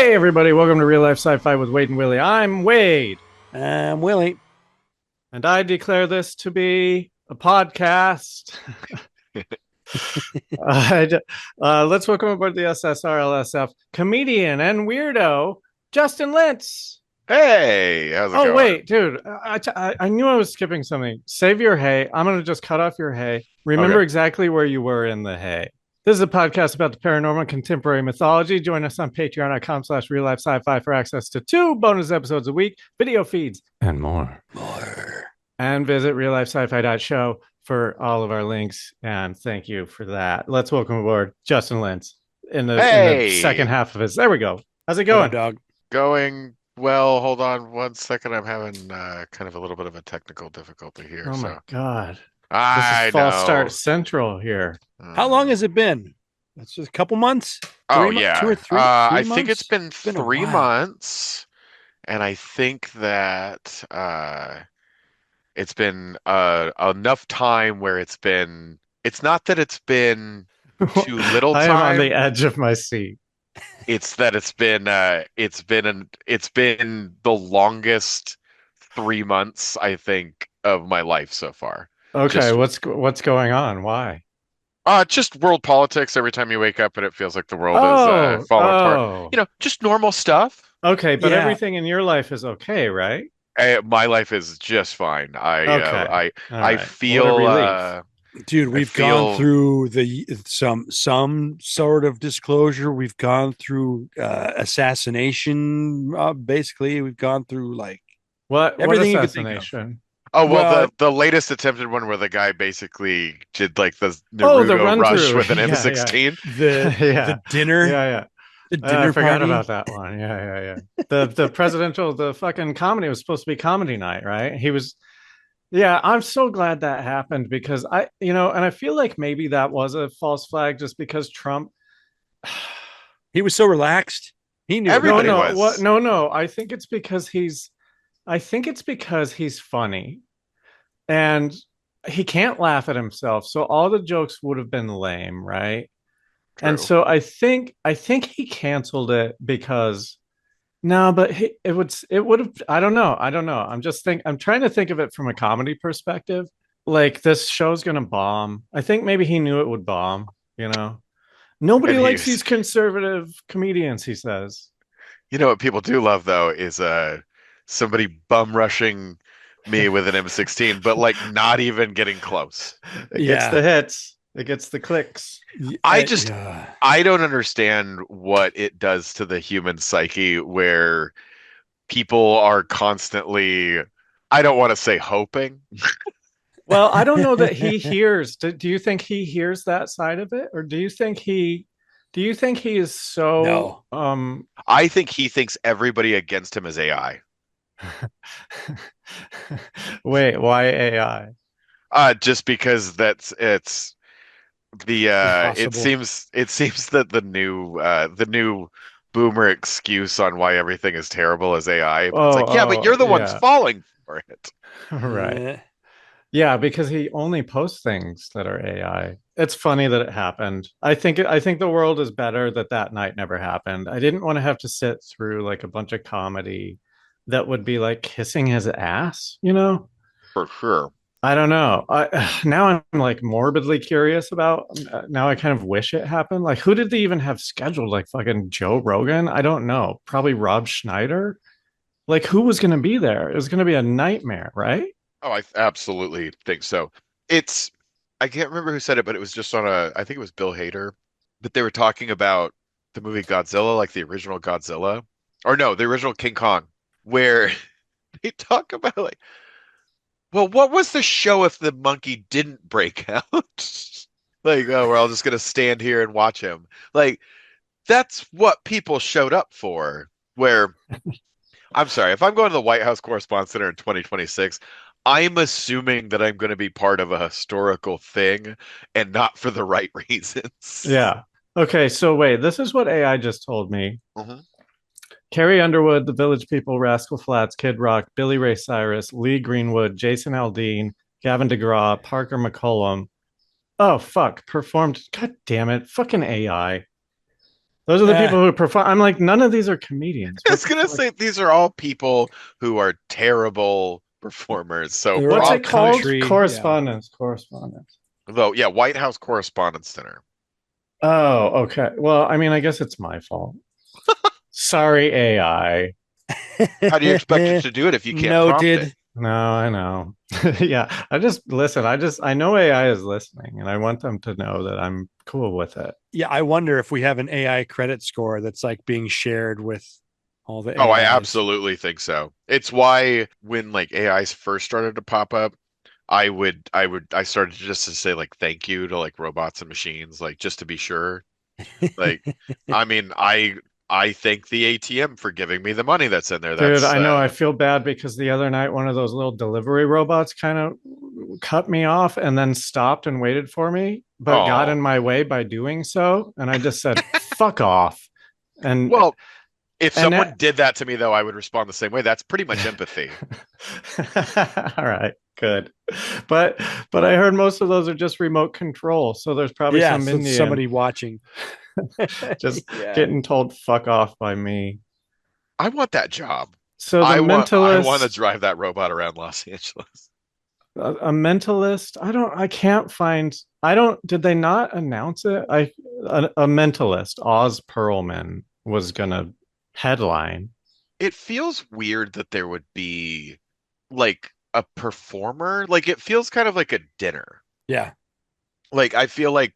Hey, everybody, welcome to Real Life Sci-Fi with Wade and Willie. I'm Wade, Willie. and I declare this to be a podcast. uh, let's welcome aboard the SSRLSF comedian and weirdo, Justin Lentz. Hey, how's it Oh, going? wait, dude, I knew I was skipping something. Save your hay. I'm going to just cut off your hay. Okay. Remember exactly where you were in the hay. This is a podcast about the paranormal and contemporary mythology. Join us on patreon.com/slash real life sci-fi for access to 2 bonus episodes a week, video feeds, and more. And visit reallifesci-fi.show for all of our links. And thank you for that. Let's welcome aboard Justin Lentz in the second Hey, half of his. There we go. How's it What up, going? dog? going well. Hold on one second. I'm having kind of a little bit of a technical difficulty here. Oh my So God. This is I false start know. central here. How long Uh, has it been? It's just a couple months? oh 2 or yeah. 3 I think it's months? been It's been a three while. months, and I think that it's been enough time where it's been. It's not that it's been too little I am on the time. edge of my seat. It's that it's been the longest 3 months I think of my life so far. Okay, Just what's going on? Why? just world politics every time you wake up and it feels like the world is Oh, falling apart. oh. Just normal stuff. Okay, but Yeah, everything in your life is okay, right? My life is just fine. Okay. All I right. What a feel relief. dude, I we've gone feel through the some sort of disclosure. We've gone through assassination. Basically, we've gone through like What everything you could think of. assassination? Oh well, Well, the latest attempted one where the guy basically did like the Oh, the Naruto run rush through. with an Yeah, yeah. M16. the Yeah. the dinner, Yeah, the yeah. I dinner forgot about party. that one. Yeah, yeah, yeah. The fucking comedy was supposed to be comedy night, right? He was. Yeah, I'm so glad that happened because and I feel like maybe that was a false flag just because Trump. He was so relaxed. He knew No, about Everybody it. no, what? was. No. I think it's because he's funny and he can't laugh at himself. So all the jokes would have been lame, right? And True. so I think he canceled it because no, but it would have. I don't know. I'm trying to think of it from a comedy perspective. Like this show's gonna bomb. I think maybe he knew it would bomb. You know, nobody And likes he's these conservative comedians. He says. You know what people do love though is somebody bum rushing me with an M16, but like not even getting close. It gets the Yeah. hits. It gets the clicks. I just Yeah. I don't understand what it does to the human psyche where people are constantly, I don't want to say hoping. Well, I don't know that he hears. Do you think he hears that side of it, or do you think he is so No. I think he thinks everybody against him is AI. Wait, why AI? Just because that's it's the Impossible. it seems that the new boomer excuse on why everything is terrible is AI, but it's Oh, like, yeah, but you're the ones yeah. falling for it. Right. Eh, Yeah, because he only posts things that are AI. It's funny that it happened. I think the world is better that that night never happened. I didn't want to have to sit through like a bunch of comedy that would be like kissing his ass, you know? For sure. I don't know. Now I'm like morbidly curious about. Now I kind of wish it happened. Like, who did they even have scheduled? Like fucking Joe Rogan? I don't know. Probably Rob Schneider. Like, who was going to be there? It was going to be a nightmare, right? Oh, I absolutely think so. It's I can't remember who said it, but it was just on I think it was Bill Hader, but they were talking about the movie Godzilla, like the original Godzilla, or no, the original King Kong, where they talk about like, well, what was the show if the monkey didn't break out? Like, oh, we're all just gonna stand here and watch him. Like, that's what people showed up for. Where I'm sorry, if I'm going to the White House Correspondents' Center in 2026, I'm assuming that I'm going to be part of a historical thing and not for the right reasons. Yeah. Okay. So wait, this is what AI just told me. Mhm. Carrie Underwood, The Village People, Rascal Flatts, Kid Rock, Billy Ray Cyrus, Lee Greenwood, Jason Aldean, Gavin DeGraw, Parker McCollum. Oh fuck! Performed. God damn it! Fucking AI. Those are the people who perform. I'm like, none of these are comedians. I was gonna say these are all people who are terrible performers. So They're What's all it called? country, Correspondence. Correspondence. though, yeah, White House Correspondence Dinner. Oh, okay. Well, I mean, I guess it's my fault. Sorry, AI. How do you expect it to do it if you can't prompt Noted. it? No, I know. Yeah, I just listen. I know AI is listening, and I want them to know that I'm cool with it. Yeah, I wonder if we have an AI credit score that's like being shared with all the Oh, I AIs. absolutely think so. It's why when like AIs first started to pop up, I started just to say like thank you to like robots and machines, like just to be sure. Like, I mean, I thank the ATM for giving me the money that's in there. Dude, That's I know I feel bad because the other night one of those little delivery robots kind of cut me off and then stopped and waited for me, but got in my way by doing so. And I just said, fuck off. And well, if and someone did that to me though, I would respond the same way. That's pretty much empathy. all right, good. But I heard most of those are just remote control. So there's probably Yeah, some so Indian somebody watching. just Yeah. getting told fuck off by me. I want that job. So the I want to mentalist, drive that robot around Los Angeles. a mentalist. I can't find. I don't. Did they not announce it? A mentalist, Oz Perlman, was gonna headline. It feels weird that there would be like a performer. Like it feels kind of like a dinner. Yeah. Like I feel like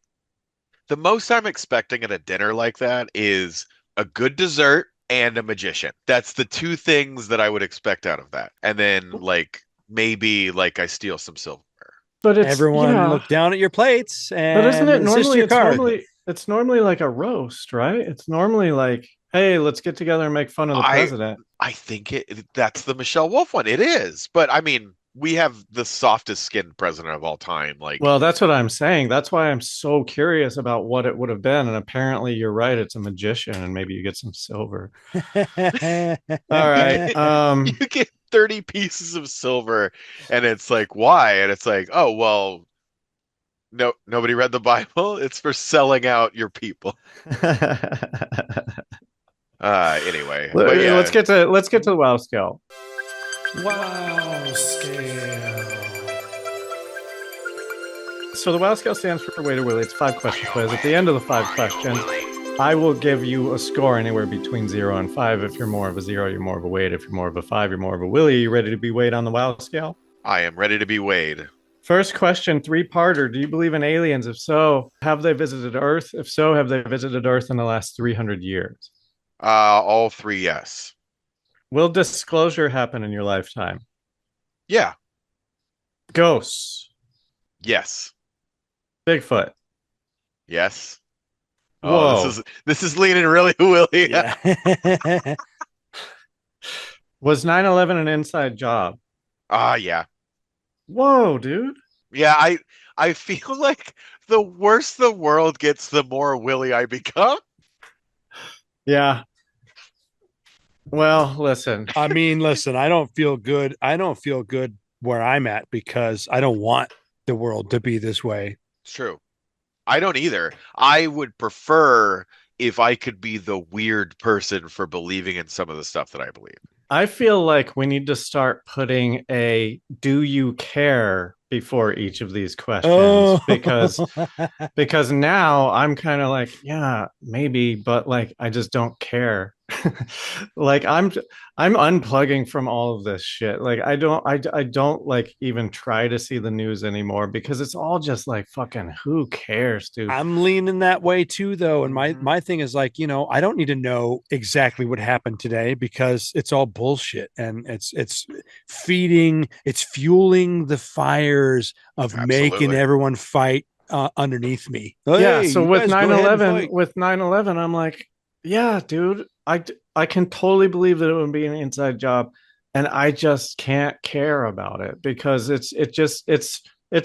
the most I'm expecting at a dinner like that is a good dessert and a magician. That's the two things that I would expect out of that. And then like maybe like I steal some silverware. But it's Everyone look down at your plates and But isn't it assist normally? your It's card. normally like a roast, right? It's normally like, hey, let's get together and make fun of the president. I think that's the Michelle Wolf one. It is. But I mean, we have the softest skinned president of all time. Like, Well, that's what I'm saying. That's why I'm so curious about what it would have been. And apparently, you're right. It's a magician, and maybe you get some silver. All right. you get 30 pieces of silver, and it's like, why? And it's like, oh, well, no, nobody read the Bible. It's for selling out your people. Anyway, but yeah, let's get to the wow scale. Wow scale. So the wow scale stands for Waiter Willie. It's 5 question quiz. At the end of the 5 questions, I will give you a score anywhere between 0 and 5. If you're more of a 0, you're more of a Wade. If you're more of a 5, you're more of a Willie. Are you ready to be weighed on the wow scale? I am ready to be weighed. First question, 3-parter. Do you believe in aliens? If so, have they visited Earth? If so, have they visited Earth in the last 300 years? All 3, yes. Will disclosure happen in your lifetime? Yeah. Ghosts? Yes. Bigfoot? Yes. Whoa. Oh, this is leaning really Willie. Yeah. Was 9/11 an inside job? Yeah. Whoa, dude. Yeah, I feel like the worse the world gets, the more Willie I become. Yeah. Well, listen. I mean, listen, I don't feel good. I don't feel good where I'm at because I don't want the world to be this way. It's true. I don't either. I would prefer if I could be the weird person for believing in some of the stuff that I believe. I feel like we need to start putting a do you care before each of these questions because now I'm kind of like, yeah, maybe, but like I just don't care. Like I'm unplugging from all of this shit. Like I don't like even try to see the news anymore because it's all just like fucking who cares, dude. I'm leaning that way too, though. And my thing is like, I don't need to know exactly what happened today because it's all bullshit and it's fueling the fires of making everyone fight underneath me. Yeah. So with 9/11, I'm like, yeah, dude, I can totally believe that it would be an inside job, and I just can't care about it because it's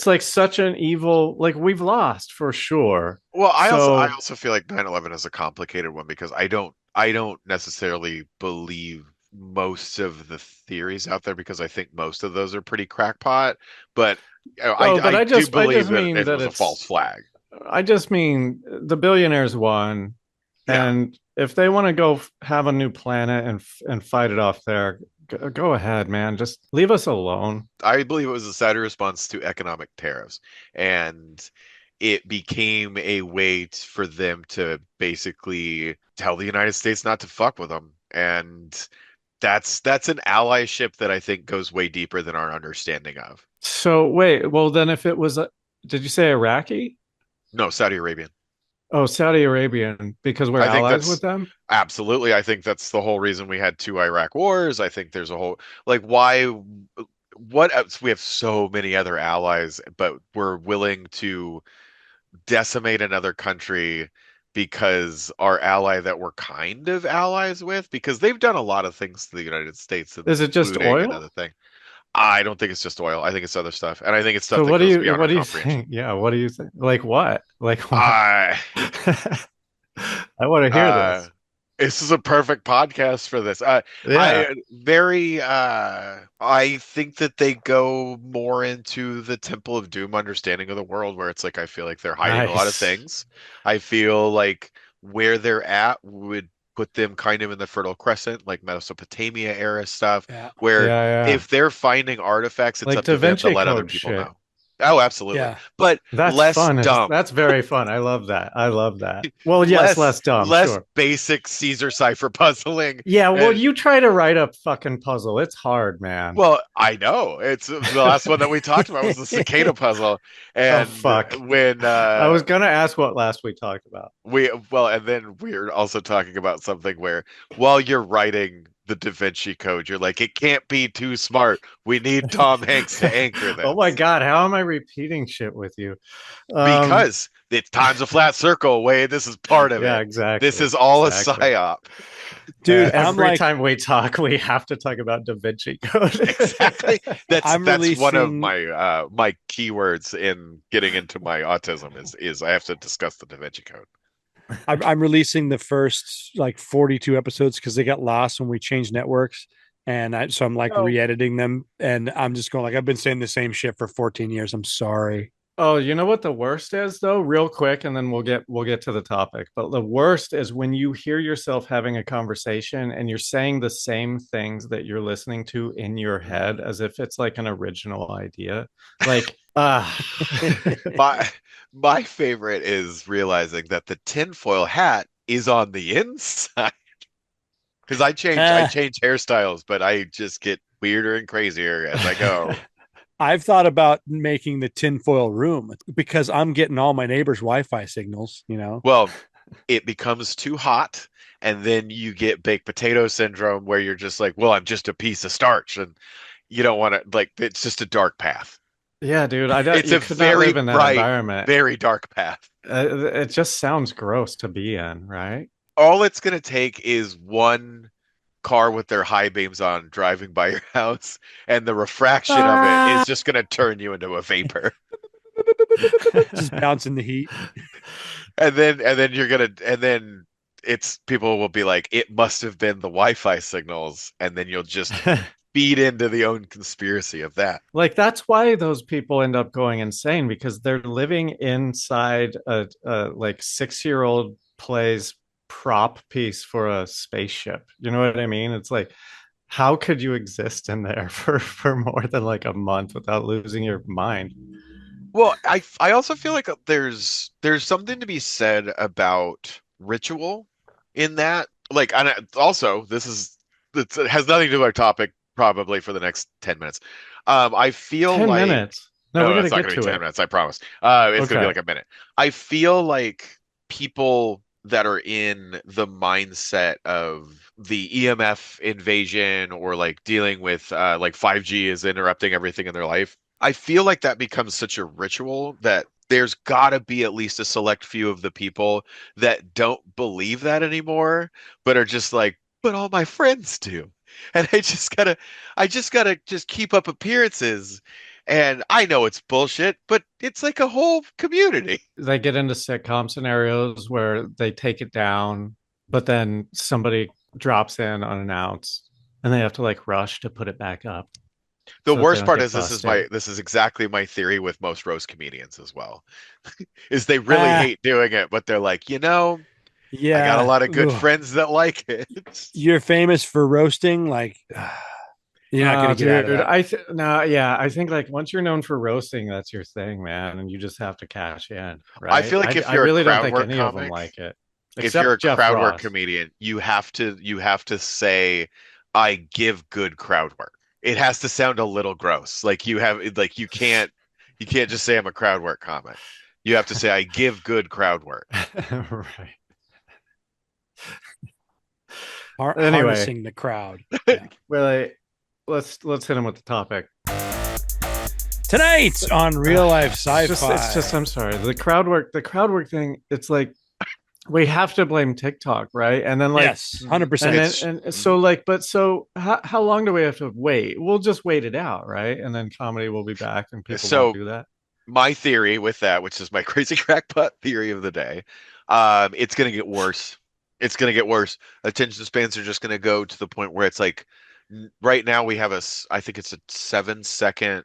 like such an evil, like we've lost for sure. Well, I also feel like 9/11 is a complicated one because I don't necessarily believe most of the theories out there because I think most of those are pretty crackpot. But I do believe that it was a false flag. I just mean the billionaires won. Yeah. And if they want to go have a new planet and fight it off there, go ahead, man. Just leave us alone. I believe it was a Saudi response to economic tariffs, and it became a way for them to basically tell the United States not to fuck with them. And that's an allyship that I think goes way deeper than our understanding of. So wait, well then if it was, did you say Iraqi? No, Saudi Arabian. Oh, Saudi Arabian, because we're I think allies with that's them? absolutely. I think that's the whole reason we had two Iraq wars. I think there's a whole like why what else? We have so many other allies, but we're willing to decimate another country because our ally that we're kind of allies with, because they've done a lot of things to the United States, Is it just including oil? another thing. I don't think it's just oil. I think it's other stuff, and I think it's So stuff that goes beyond what our do you comprehension. think? Yeah, what do you think? Like what? Like what? I I want to hear Uh, this. this is a perfect podcast for this. Yeah. I think that they go more into the Temple of Doom understanding of the world, where it's like I feel like they're hiding a lot of Nice. things. I feel like where they're at would put them kind of in the Fertile Crescent, like Mesopotamia era stuff, Yeah. where Yeah, yeah. if they're finding artifacts, it's Like up Da to them to Vinci let other Code people shit. know. Oh, absolutely. Yeah. But That's less fun. dumb. That's very fun. I love that. I love that. Well, yes, less less dumb, less sure. basic Caesar cipher puzzling. Yeah, well, And you try to write a fucking puzzle. It's hard, man. well, I know it's the last one that we talked about was the cicada puzzle, Oh, and fuck. when I was gonna ask what last we talked about. and then we're also talking about something where while you're writing the Da Vinci Code, you're like, it can't be too smart. We need Tom Hanks to anchor Oh my this God, how am I repeating shit with you? Um, because it's time's a flat circle. Wade, this is part of yeah, it. This exactly. is all a Exactly. psyop. Dude, And I'm Every like, time we talk, we have to talk about Da Vinci Code. exactly. I'm That's one of releasing my keywords in getting into my autism is I have to discuss the Da Vinci Code. I'm releasing the first like 42 episodes because they got lost when we changed networks. So I'm like Oh. re-editing them, and I'm just going like I've been saying the same shit for 14 years. I'm sorry. Oh, you know what the worst is though, real quick, and then we'll get to the topic. But the worst is when you hear yourself having a conversation and you're saying the same things that you're listening to in your head as if it's like an original idea. Like, My my favorite is realizing that the tinfoil hat is on the inside. Because I Eh. change hairstyles, but I just get weirder and crazier as I go. I've thought about making the tinfoil room because I'm getting all my neighbors' Wi-Fi signals. Well, it becomes too hot, and then you get baked potato syndrome where you're just like, well, I'm just a piece of starch, and you don't want to like it's just a dark path. yeah, dude, I don't. It's You a could not very live in that bright, environment. very dark path. It just sounds gross to be in, right? All it's gonna take is one car with their high beams on driving by your house, and the refraction of it is just gonna turn you into a vapor. just bouncing the heat. And then it's people will be like, it must have been the Wi-Fi signals, and then you'll just feed into the own conspiracy of that. Like that's why those people end up going insane because they're living inside a like 6-year-old plays prop piece for a spaceship. You know what I mean? It's like how could you exist in there for more than like a month without losing your mind? Well, I also feel like there's something to be said about ritual in that. Like, and also it has nothing to do with our topic probably for the next 10 minutes. I feel 10 like minutes. No, we no, got to it's not get going to be to 10 it. minutes, I promise. It's going to be Okay. like a minute. I feel like people that are in the mindset of the EMF invasion or like dealing with like 5G is interrupting everything in their life. I feel like that becomes such a ritual that there's got to be at least a select few of the people that don't believe that anymore, but are just like, but all my friends do. And I just gotta just keep up appearances. And I know it's bullshit, but it's like a whole community. They get into sitcom scenarios where they take it down, but then somebody drops in unannounced and they have to like rush to put it back up The so that they worst don't part get is busted. this is exactly my theory with most roast comedians as well. Is they really Ah, hate doing it, but they're like, you know, Yeah. I got a lot of good Ugh. friends that like it. You're famous for roasting, like you're not going to get out of dude, that. I think like once you're known for roasting, that's your thing, man, and you just have to cash in, I right? feel like if I you're a really don't crowd think work any of them comic, like it, if you're a except Jeff crowd work Ross. comedian, you have to say, I give good crowd work. It has to sound a little gross. Like you can't just say I'm a crowd work comic. You have to say I give good crowd work. Right. Anyway, Harnessing the crowd. Yeah. well, let's hit him with the topic. Tonight on Real Life Sci-Fi. It's just I'm sorry. The crowd work thing, it's like we have to blame TikTok, right? And then like yes, 100%. and so like but so how long do we have to wait? We'll just wait it out, right? And then comedy will be back and people So won't do that. my theory with that, which is my crazy crackpot theory of the day, it's gonna get worse. It's gonna get worse. Attention spans are just gonna go to the point where it's like right now we have I think it's a 7 second.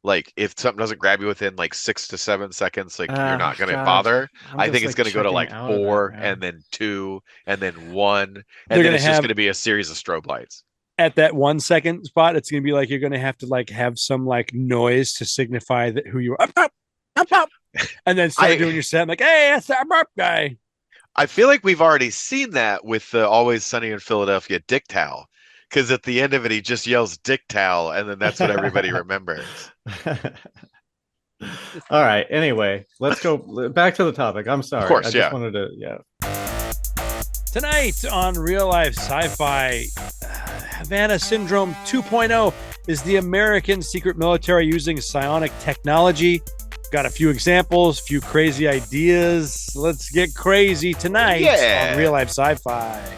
Like if something doesn't grab you within like 6 to 7 seconds, like you're not gonna God, bother. I'm I just think it's like gonna go to checking like out of that, 4 man. and then 2 and then 1, They're and then gonna it's just have- gonna be a series of strobe lights. At that 1 second spot, it's going to be like you're going to have to like have some like noise to signify that who you are. Up. And then start doing your set like, hey, that's that up guy. I feel like we've already seen that with the Always Sunny in Philadelphia Dick Towel, because at the end of it he just yells Dick Towel, and then that's what everybody remembers. All right. Anyway, let's go back to the topic. I'm sorry. Of course, I just wanted to, Tonight on Real Life Sci-Fi, Havana Syndrome 2.0 is the American secret military using psionic technology. Got a few examples, few crazy ideas. Let's get crazy tonight on Real Life Sci-Fi.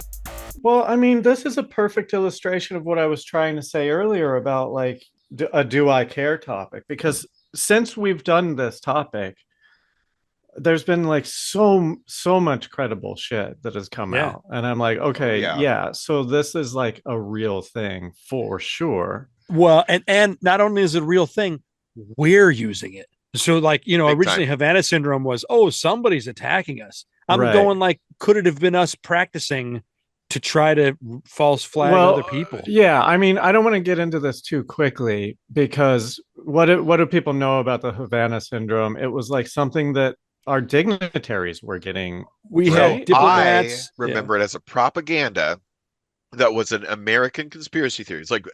Well, I mean, this is a perfect illustration of what I was trying to say earlier about like a do I care topic, because since we've done this topic, there's been like so much credible shit that has come out, and I'm like, okay, yeah, so this is like a real thing for sure. Well, and not only is it a real thing, we're using it. So like, you know, Big originally time. Havana Syndrome was, oh, somebody's attacking us. I'm Right. going like, could it have been us practicing to try to false flag other people? Yeah, I mean, I don't want to get into this too quickly, because what do people know about the Havana Syndrome? It was like something that our dignitaries were getting. We So had diplomats. I remember it as a propaganda that was an American conspiracy theory. It's like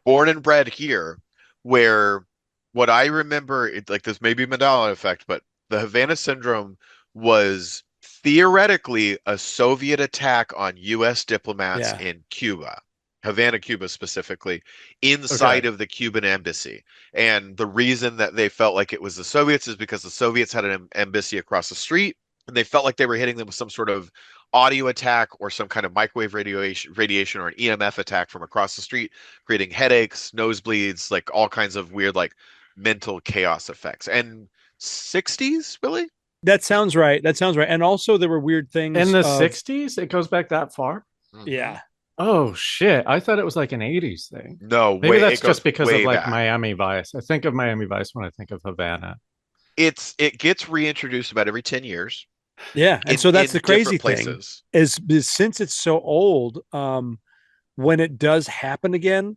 born and bred here, where what I remember, like this may be Mandela effect, but the Havana Syndrome was theoretically a Soviet attack on U.S. diplomats in Cuba, Havana, Cuba specifically, inside of the Cuban embassy. And the reason that they felt like it was the Soviets is because the Soviets had an embassy across the street, and they felt like they were hitting them with some sort of audio attack or some kind of microwave radiation or an EMF attack from across the street, creating headaches, nosebleeds, like all kinds of weird, like mental chaos effects. And 60s, really? That sounds right. And also there were weird things In the 60s? It goes back that far? Yeah. Oh shit! I thought it was like an '80s thing. No, maybe that's just because of like back. Miami Vice. I think of Miami Vice when I think of Havana. It gets reintroduced about every 10 years. Yeah, and so that's the crazy thing is since it's so old, when it does happen again,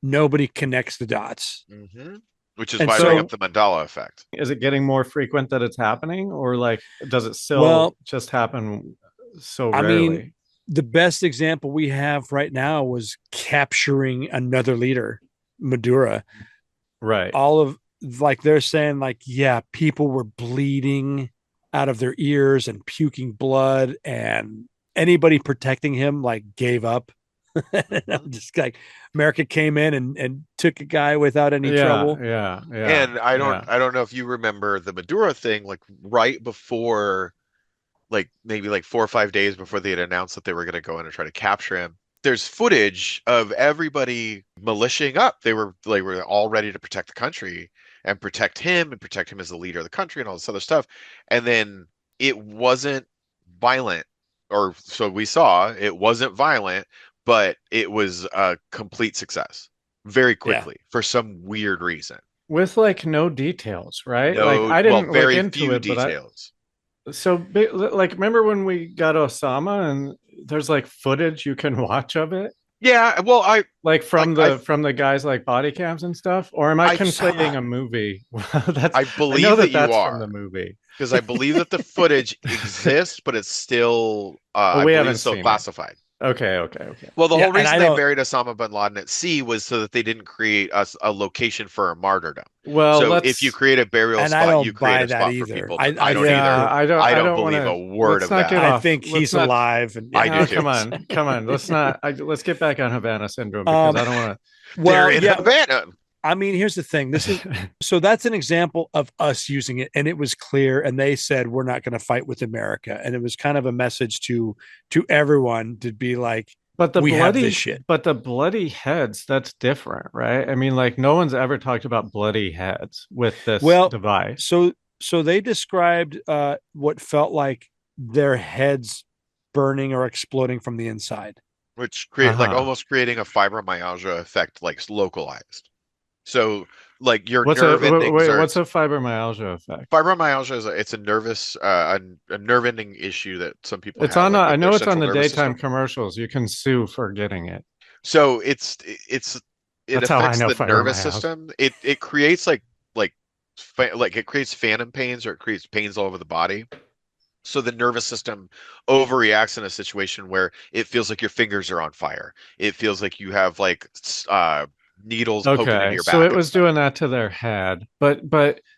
nobody connects the dots. Mm-hmm. Which is why I bring up the Mandela effect. Is it getting more frequent that it's happening, or like does it still just happen so rarely? I mean, the best example we have right now was capturing another leader, Maduro. Right. All of like they're saying like, yeah, people were bleeding out of their ears and puking blood, and anybody protecting him like gave up. I'm just like, America came in and took a guy without any trouble. Yeah. And I don't know if you remember the Maduro thing, like right before, like maybe like 4 or 5 days before they had announced that they were going to go in and try to capture him. There's footage of everybody militiaing up. They were all ready to protect the country and protect him as the leader of the country and all this other stuff. And then it wasn't violent, or so we saw. It wasn't violent, but it was a complete success very quickly for some weird reason. With like no details, right? No, like I didn't very look into few it, details. like, remember when we got Osama and there's like footage you can watch of it, Yeah, well, like like I from the guys like body cams and stuff? Or am I I conflating a movie? That's I I know believe that that you that's from are the movie. because I believe that the footage exists, but it's still Oh, I we believe haven't it's still seen it. classified. Okay, okay, okay. Well, the Yeah, whole and reason I they don't, buried Osama bin Laden at sea was so that they didn't create a location for a martyrdom. Well, So if you let's create a burial and I spot, you don't create buy a that spot for either. people to. I I don't think either. yeah, they're, I I don't don't want believe a to word let's of not get that. I off. think Let's he's not alive, and I yeah. do Oh, too. come on. Let's not let's get back on Havana Syndrome because Um, I don't want They're well, in yeah. Havana. I mean, here's the thing. This is to. so that's an example of us using it, and it was clear. And they said we're not going to fight with America, and it was kind of a message to everyone to be like, we have this shit. But the bloody heads, that's different, right? I mean, like no one's ever talked about bloody heads with this Well, device. so they described what felt like their heads burning or exploding from the inside. Which create like Uh-huh. almost creating a fibromyalgia effect, like localized. So like your nerve endings are What's a fibromyalgia effect? fibromyalgia is it's a nervous a nerve ending issue that some people It's have on like I with their know it's on central the nervous daytime system. commercials. You can sue for getting it. So it That's how I affects know the nervous fibromyalgia. system. It creates like like it creates phantom pains or it creates pains all over the body. So the nervous system overreacts in a situation where it feels like your fingers are on fire. It feels like you have like needles poking into Okay, your so back it and was stuff. doing that to their head, but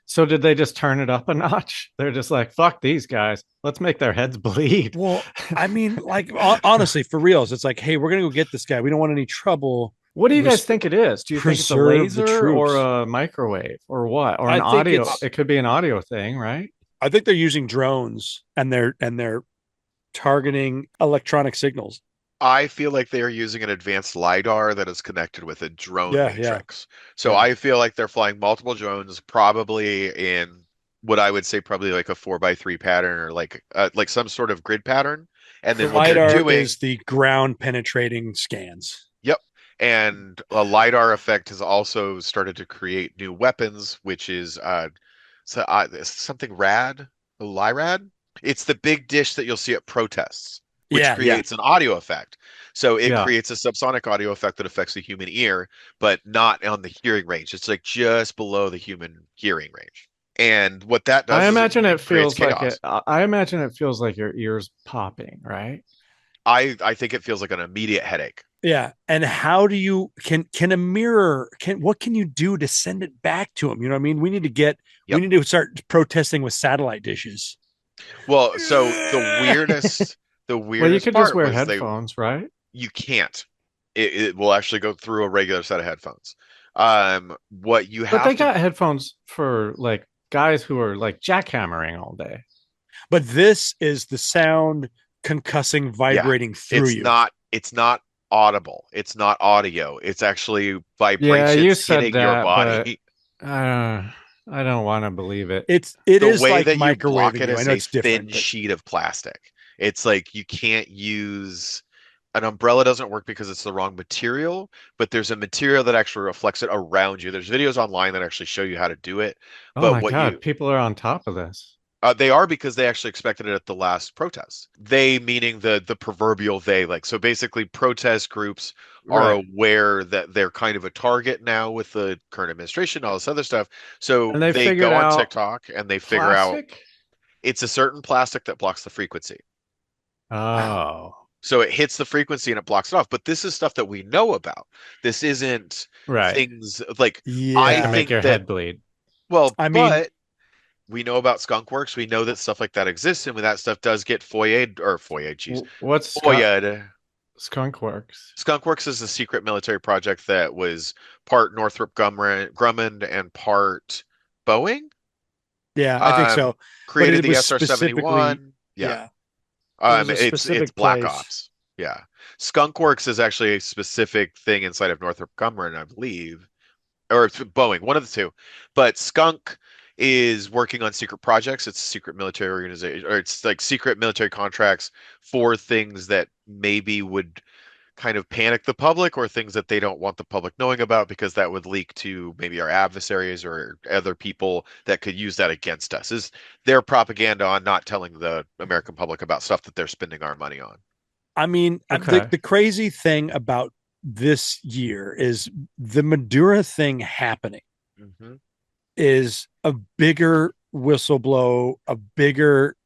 so did they just turn it up a notch? They're just like, fuck these guys. Let's make their heads bleed. Well, I mean, like honestly, for reals, it's like, hey, we're gonna go get this guy. We don't want any trouble. What do you guys Res- think it is? Do you think it's a Preserve the laser or troops. a microwave or what? Or an I think audio? it's. It could be an audio thing, right? I think they're using drones and they're targeting electronic signals. I feel like they are using an advanced LiDAR that is connected with a drone Yeah, yeah, matrix. So yeah. I feel like they're flying multiple drones, probably in what I would say probably like a 4x3 pattern or like some sort of grid pattern. And The then what they're lidar is doing, the ground penetrating scans. yep. And a LiDAR effect has also started to create new weapons, which is something rad, a LIRAD. It's the big dish that you'll see at protests, which Yeah, yeah. creates an audio effect. So it Yeah. creates a subsonic audio effect that affects the human ear, but not on the hearing range. It's like just below the human hearing range. And what that I does is imagine it it creates feels like it. chaos. I imagine it feels like your ears popping, right? I think it feels like an immediate headache. Yeah. And how do you can a mirror can what can you do to send it back to them? You know what I mean? We Yep. need to start protesting with satellite dishes. Well, so the Well, you weirdest could just part wear was headphones, right? you can't. It will actually go through a regular set of headphones. What you But they have to got headphones for like guys who are like jackhammering all day. But this is the sound concussing, Yeah, vibrating through you. it's not audible. It's not audio. It's actually Yeah, you vibrations said hitting your that, but body. uh, I don't want to believe it. It The is way like that you block microwaving it you. I is know a it's thin different, but sheet of plastic. It's like you can't use an umbrella doesn't work because it's the wrong material, but there's a material that actually reflects it around you. There's videos online that actually show you how to do it. Oh But my what God, you people are on top of this. they are because they actually expected it at the last protest. They meaning the proverbial they. Like so basically protest groups are Right. aware that they're kind of a target now with the current administration, all this other stuff. So And they they figured go on out TikTok and they figure out plastic? it's a certain plastic that blocks the frequency. wow. Oh, So it hits the frequency and it blocks it off. But this is stuff that we know about. This isn't right. things like I To Yeah. make think your that head bleed. well, I mean, but we know about skunk works. We know that stuff like that exists, and when that stuff does get geez, What's FOIA'd. Skunk Works? Skunk Works is a secret military project that was part Northrop Grumman and part Boeing. yeah, I think Um, so. But created it the was specifically, SR-71. Yeah. yeah, it was a It's specific Black place. Ops. Yeah. Skunk Works is actually a specific thing inside of Northrop Grumman, I believe, or it's Boeing, one of the two. But Skunk is working on secret projects. It's a secret military organization, or it's like secret military contracts for things that maybe would kind of panic the public or things that they don't want the public knowing about because that would leak to maybe our adversaries or other people that could use that against us. Is their propaganda on not telling the American public about stuff that they're spending our money on. I mean, Okay. the crazy thing about this year is the Maduro thing happening Mm-hmm. is a bigger whistleblow, a bigger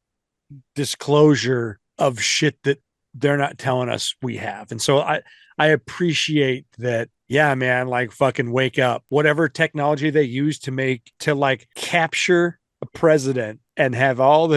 disclosure of shit that they're not telling us we have. And so I appreciate that. Yeah, man, like fucking wake up. Whatever technology they use to like capture a president and have all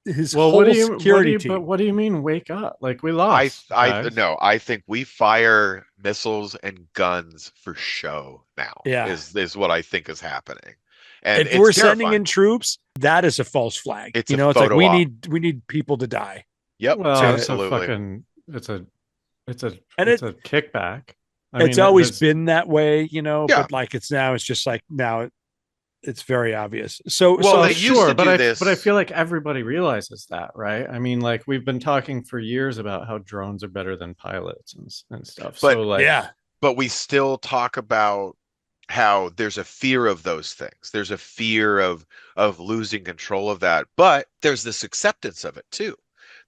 his whole security team. But what do you mean wake up? Like we I lost, I guys. no, I think we fire missiles and guns for show now. Yeah. Is what I think is happening. And If we're it's sending terrifying. in troops, that is a false flag. It's You a know, it's like photo op. we need people to die. Yep, Well, absolutely. it's a And it's a kickback. it's always been that way, you know, Yeah. but like it's just like now it's very obvious. So Well, they sure, used to but do I this. but I feel like everybody realizes that, right? I mean, like we've been talking for years about how drones are better than pilots and stuff. But So like yeah. But we still talk about how there's a fear of those things. There's a fear of losing control of that. But there's this acceptance of it too.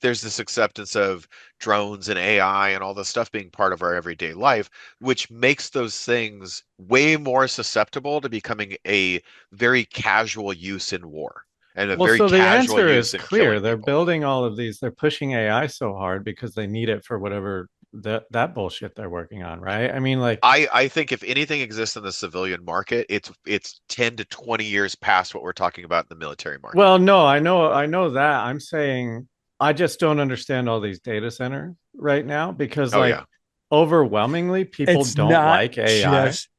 There's this acceptance of drones and AI and all this stuff being part of our everyday life, which makes those things way more susceptible to becoming a very casual use in war and a well, very so the casual answer use is in clear. killing They're people. building all of these. They're pushing AI so hard because they need it for whatever that bullshit they're working on, right? I mean, like I think if anything exists in the civilian market, it's 10 to 20 years past what we're talking about in the military market. well, no, I know that. I'm saying I just don't understand all these data centers right now because Oh like yeah. overwhelmingly people It's don't not like AI. just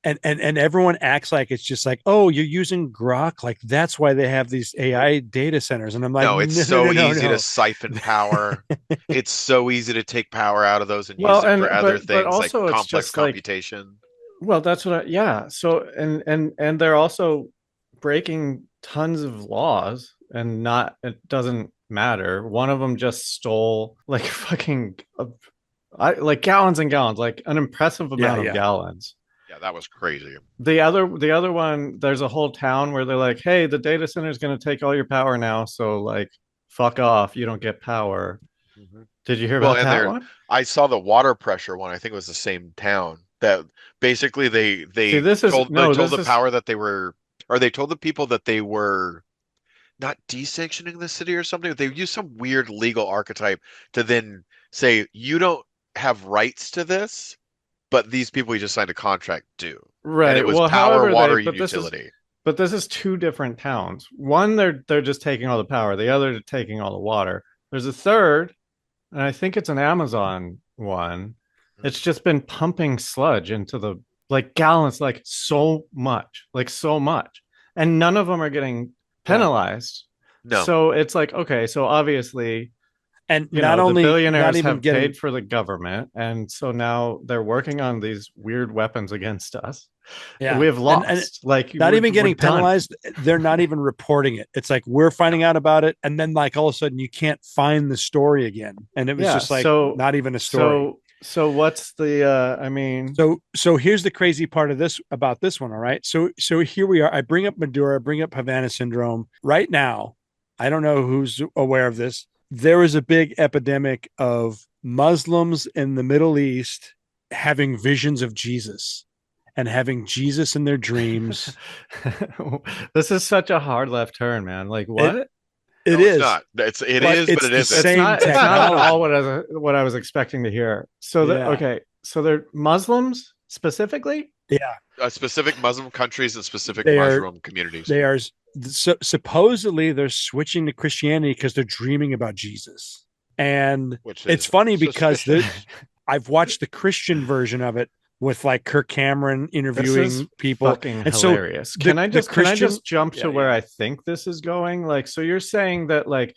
and everyone acts like it's just like, oh, you're using Grok, like that's why they have these AI data centers. And I'm like, No, it's no, so no, easy to no. siphon power. It's so easy to take power out of those and use Well, it for and other but things like also it's complex just like computation. well, that's what yeah. So and they're also breaking tons of laws and not it doesn't matter. One of them just stole like fucking like gallons and gallons, like an impressive Yeah, amount of yeah. gallons. Yeah, that was crazy. The other one, there's a whole town where they're like, "Hey, the data center is going to take all your power now, so like fuck off, you don't get power." Mhm. Did you hear Well, about and that there, one? I saw the water pressure one. I think it was the same town that basically they See, they this is told they no, told this the is power that they were, or they told the people that they were not desanctioning the city or something. They used some weird legal archetype to then say you don't have rights to this, but these people you just signed a contract do. And it right. was Well, power, however, water, and utility. but this is two different towns. One, they're just taking all the power. The other, they're taking all the water. There's a third, and I think it's an Amazon one. It's just been pumping sludge into the like gallons, like so much, and none of them are getting Yeah. penalized. No, So it's like okay, so obviously And you not know the only not billionaires even have paid getting for the government, and so now they're working on these weird weapons against us. yeah. We have And lost. Like not even we're getting done. penalized. They're not even reporting it. It's like we're finding out about it, and then like all of a sudden you can't find the story again, and it was Yeah. just like So not even a story. so what's the? I mean, So here's the crazy part of this about this one. All right. So here we are. I bring up Maduro. I bring up Havana Syndrome. Right now, I don't know who's aware of this. There is a big epidemic of Muslims in the Middle East having visions of Jesus and having Jesus in their dreams. this is such a hard left turn, man. Like It what? it no, it's is. not. It But is, it's but it the isn't. same It's not at technology. all what I was expecting to hear. So Yeah. okay, so they're Muslims specifically. Yeah. Specific Muslim countries and specific They are Muslim communities. they are supposedly they're switching to Christianity because they're dreaming about Jesus. And Which it's is funny because suspicious. I've watched the Christian version of it with like Kirk Cameron This is interviewing people. fucking And so hilarious. Can I just jump to Yeah, where yeah. I think this is going? Like, so you're saying that like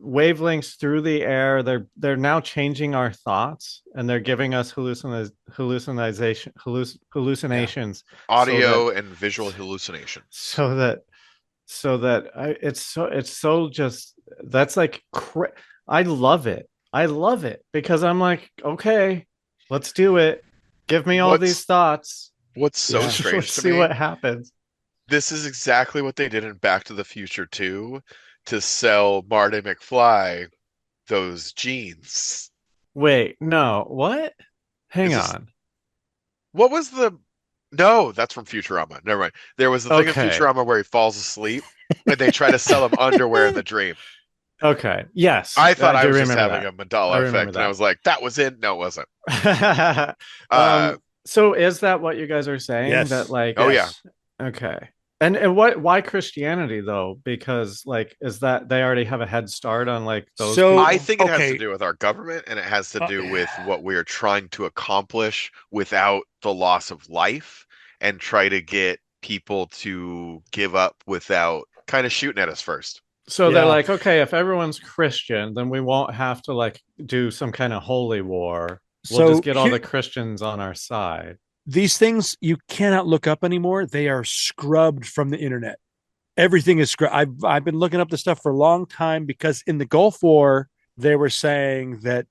wavelengths through the air, they're now changing our thoughts and they're giving us hallucinations Audio and visual hallucination. so that it's so just that's like I love it. I love it because I'm like, okay, Let's do it. Give me all these What's thoughts. what's so Yeah. strange Let's to see me? what happens. This is exactly what they did in Back to the Future 2 to sell Marty McFly those jeans. Wait, no. What? Hang Is this on. what was the No, that's from Futurama. Never mind. There was the thing in Okay. Futurama where he falls asleep and they try to sell him underwear in the dream. Okay. Yes, I thought I I do was just remember having that. a I Mandela remember effect, and I was like, that was in. No, it wasn't. that. Uh, So is that what you guys are saying? That Yes. like, oh yeah. Yes. okay. And what why Christianity though? Because like is that they already have a head start on like those So, I people? think it has to okay. do with our government, and it has to Uh, do with what we are trying to accomplish without the loss of life, and try to get people to give up without kind of shooting at us first. So they're yeah. like, okay, if everyone's Christian, then we won't have to like do some kind of holy war. We'll just So get all here, the Christians on our side. these things you cannot look up anymore. They are scrubbed from the internet. Everything is scrubbed. I've been looking up this stuff for a long time because in the Gulf War, they were saying that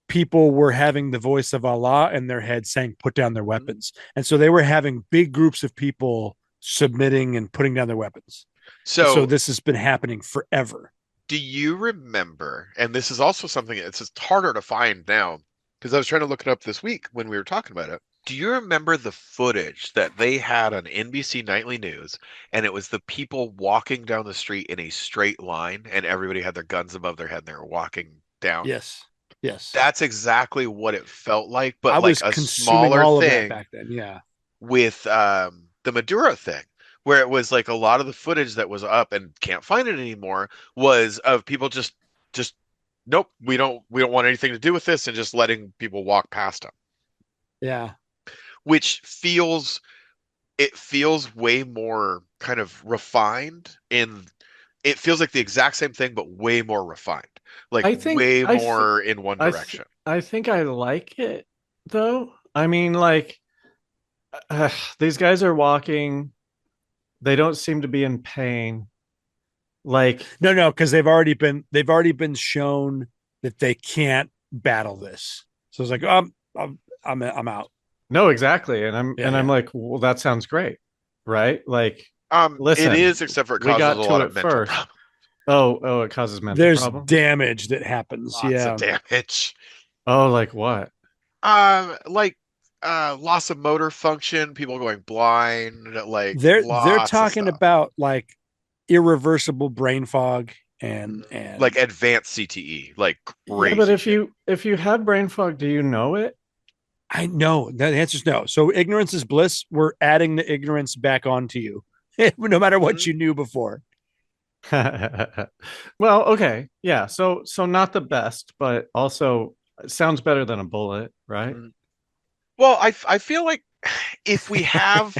people were having the voice of Allah in their head saying, put down their Mhm. weapons. And so they were having big groups of people submitting and putting down their weapons. So So, this has been happening forever. do you remember? And this is also something it's just harder to find now because I was trying to look it up this week when we were talking about it. Do you remember the footage that they had on NBC Nightly News? And it was the people walking down the street in a straight line, and everybody had their guns above their head and they were walking down. Yes. Yes. That's exactly what it felt like, I but like was a consuming smaller all of that thing back then. Yeah. with the Maduro thing, where it was like a lot of the footage that was up and can't find it anymore was of people just nope, we don't want anything to do with this and just letting people walk past them, Yeah. which feels way more kind of refined in it feels like the exact same thing but way more refined. Like I think way more in one direction. I think I like it though. I mean, like uh, these guys are walking. They don't seem to be in pain. Like No, because they've already been shown that they can't battle this. So it's like, I'm out. no, exactly. Yeah, And I'm yeah. like, well, that sounds great, right? Like, It listen, is, except for it we causes a got to lot of it mental first. problems. Oh, it causes mental There's problems. damage that happens. Lots of Yeah. damage. Oh, like what? Like loss of motor function, people going blind, like They're lots of talking stuff. about like irreversible brain fog and Like advanced CTE, like Yeah, but crazy shit. if you have brain fog, do you know it? I know the answer is no. So ignorance is bliss. We're adding the ignorance back onto you, no matter what Mhm. you knew before. Well, okay. Yeah. So not the best, but also it sounds better than a bullet, right? Mhm. Well, I feel like if we have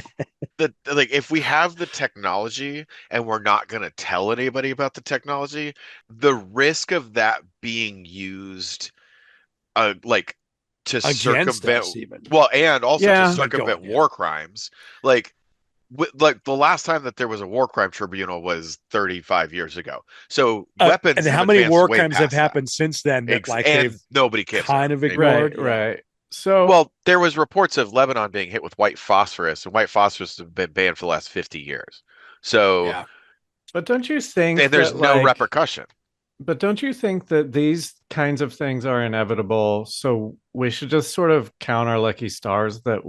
if we have the technology and we're not going to tell anybody about the technology, the risk of that being used like to Against circumvent us, even. well, and also to Yeah. But go on, circumvent yeah. war crimes, like like the last time that there was a war crime tribunal was 35 years ago. So And weapons have how many advanced war way crimes have past that. happened since then that like And they've nobody cares kind of anymore. Right, ignored? Yeah. right. So Well, there was reports of Lebanon being hit with white phosphorus, and white phosphorus has been banned for the last 50 years. So, Yeah. but don't you think and there's that no like repercussion. but don't you think that these kinds of things are inevitable? So we should just sort of count our lucky stars that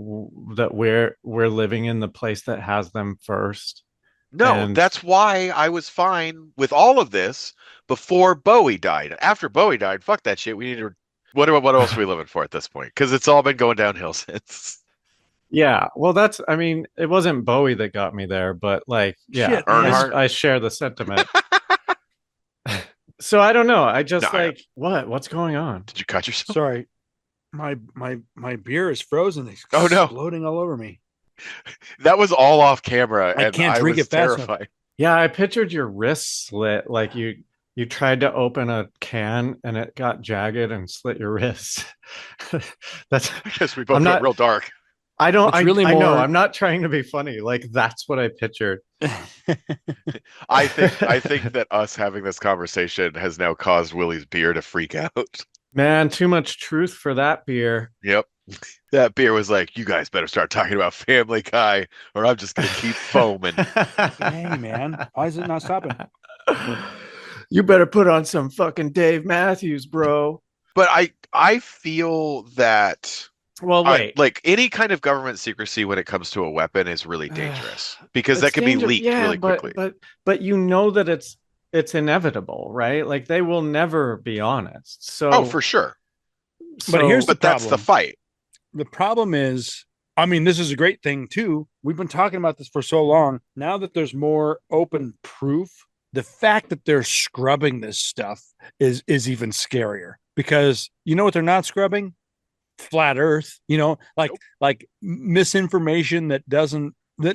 that we're living in the place that has them first. No, And that's why I was fine with all of this before Bowie died. After Bowie died, fuck that shit. We need to. What else are we living for at this point? Because it's all been going downhill since. yeah, well, that's I mean, it wasn't Bowie that got me there, but like, yeah, Shit, man. Earnhardt. I share the sentiment. So I don't know. I No, just like what's going on? did you cut yourself? Sorry. My beer is frozen. It's Oh no, exploding all over me. that was all off camera, I and can't I drink was it fast enough. terrified. Yeah, I pictured your wrist slit like you tried to open a can and it got jagged and slit your wrist. That's I guess we both I'm went not real dark. I don't It's really I know, more. I'm not trying to be funny. Like that's what I pictured. I think that us having this conversation has now caused Willie's beer to freak out. Man, too much truth for that beer. Yep. That beer was like, you guys better start talking about Family Guy, or I'm just gonna keep foaming. Hey, man, why is it not stopping? You better put on some fucking Dave Matthews, bro. But I feel that Well, wait. like any kind of government secrecy when it comes to a weapon is really dangerous because that It's can be dangerous. leaked Yeah, really quickly. but you know that it's inevitable, right? Like they will never be honest. Oh, for sure. But here's the But that's the problem. fight. The problem is, I mean, this is a great thing too. We've been talking about this for so long. Now that there's more open proof, the fact that they're scrubbing this stuff is even scarier because you know what they're not scrubbing? Flat Earth. You know, like misinformation that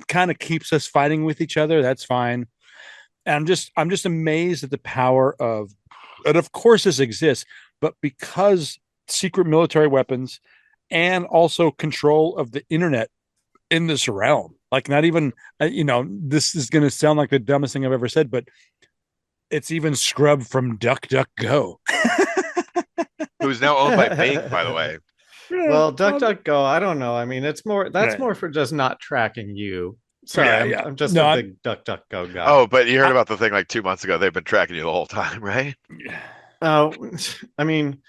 kind of keeps us fighting with each other. That's fine. And I'm just amazed at the power of, and of course this exists, but because secret military weapons and also control of the internet in this realm. Like not even, this is going to sound like the dumbest thing I've ever said, but it's even scrubbed from DuckDuckGo. Who's now owned by Bing, by the way. Well, DuckDuckGo, I don't know. I mean, that's more for just not tracking you. Sorry, I'm just a big DuckDuckGo guy. Oh, but you heard about the thing like 2 months ago. They've been tracking you the whole time, right? Oh, I mean,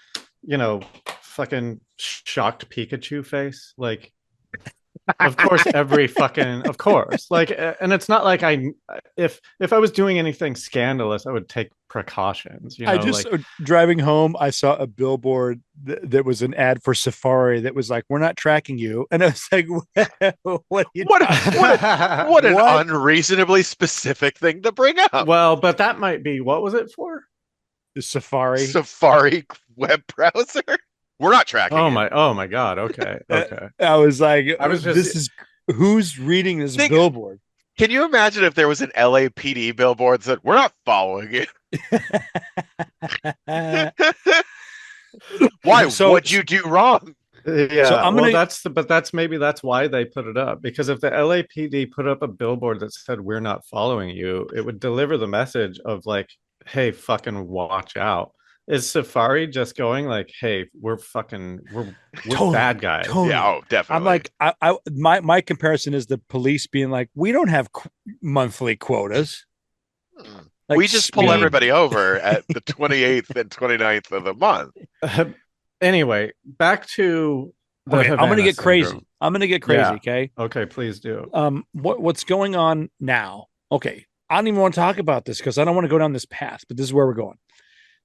fucking shocked Pikachu face. Like, of course, of course. Like, and it's not like if I was doing anything scandalous, I would take precautions. I just driving home, I saw a billboard that was an ad for Safari that was like, "We're not tracking you," and I was like, "What? What an unreasonably specific thing to bring up." Well, but that might be what was it for? The Safari web browser. We're not tracking. Oh my God. Okay. I was like, who's reading this billboard? Can you imagine if there was an LAPD billboard that said, "We're not following you"? Why? What'd you do wrong? Yeah. So that's why they put it up, because if the LAPD put up a billboard that said "We're not following you," it would deliver the message of like, "Hey, fucking watch out." Is Safari just going like, "Hey, we're totally, bad guys"? Totally. Yeah, oh, definitely. I'm like, my comparison is the police being like, "We don't have monthly quotas. Like, we just pull everybody over at the 28th and 29th of the month." Anyway, back to the I'm going to get crazy. I'm going to get crazy. Yeah. Okay. Okay, please do. What's going on now? Okay, I don't even want to talk about this because I don't want to go down this path, but this is where we're going.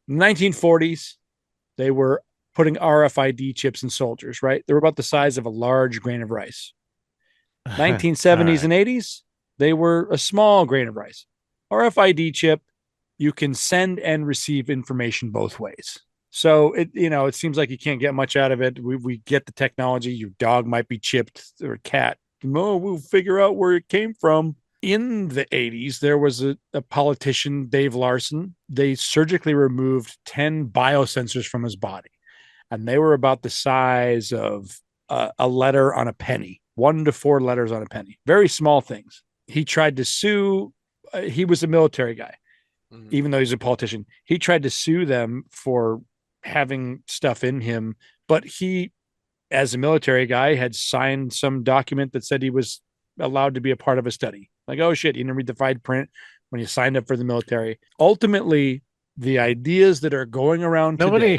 1940s, they were putting RFID chips in soldiers, right? They were about the size of a large grain of rice. 1970s and 80s, they were a small grain of rice. RFID chip, you can send and receive information both ways. So it seems like you can't get much out of it. We get the technology. Your dog might be chipped or a cat. No, we'll figure out where it came from. In the 80s, there was a politician, Dave Larson. They surgically removed 10 biosensors from his body, and they were about the size of a letter on a penny, 1 to 4 letters on a penny. Very small things. He tried to sue. He was a military guy, even though he's a politician. He tried to sue them for having stuff in him, but he, as a military guy, had signed some document that said he was allowed to be a part of a study. Like, oh shit, you didn't read the fine print when you signed up for the military. Ultimately, the ideas that are going around nobody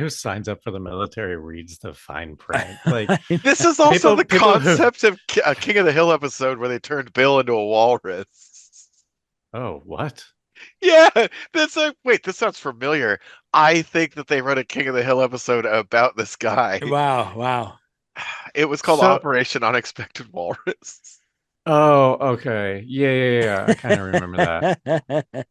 who signs up for the military reads the fine print. Like, this is also the concept of a King of the Hill episode where they turned Bill into a walrus. Oh, what? Yeah, wait, this sounds familiar. I think that they wrote a King of the Hill episode about this guy. Wow. It was called Operation Unexpected Walrus. Oh, okay. Yeah. I kind of remember that.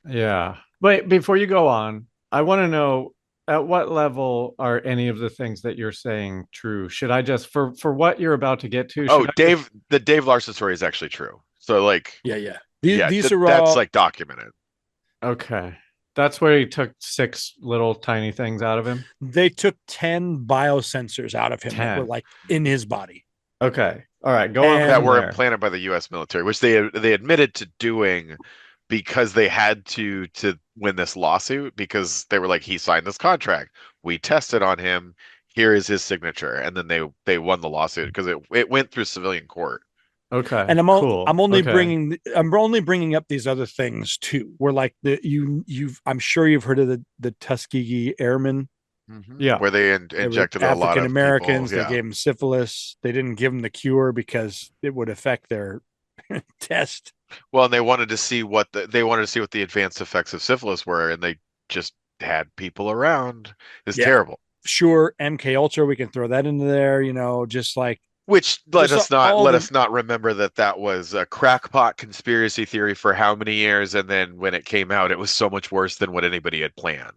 Yeah. Wait, before you go on, I want to know, at what level are any of the things that you're saying true? Should I just, for what you're about to get to? The Dave Larson story is actually true. So like, yeah. These are all, that's like documented. Okay. That's where he took 6 little tiny things out of him. They took 10 biosensors out of him that were like in his body. Okay. All right. Go on. That were implanted by the U.S. military, which they admitted to doing because they had to win this lawsuit, because they were like, he signed this contract. We tested on him. here is his signature, and then they won the lawsuit because it went through civilian court. Okay. And cool. I'm only Okay. bringing up these other things too. Where like I'm sure you've heard of the Tuskegee Airmen. Yeah. Where they They were injected a lot African of people. Americans. They Yeah. gave them syphilis. They didn't give them the cure because it would affect their test. Well, and they wanted to see what the advanced effects of syphilis were, and they just had people around. It's Yeah. terrible. Sure, MK Ultra, we can throw that into there. Just like Which let just us not remember that was a crackpot conspiracy theory for how many years, and then when it came out, it was so much worse than what anybody had planned.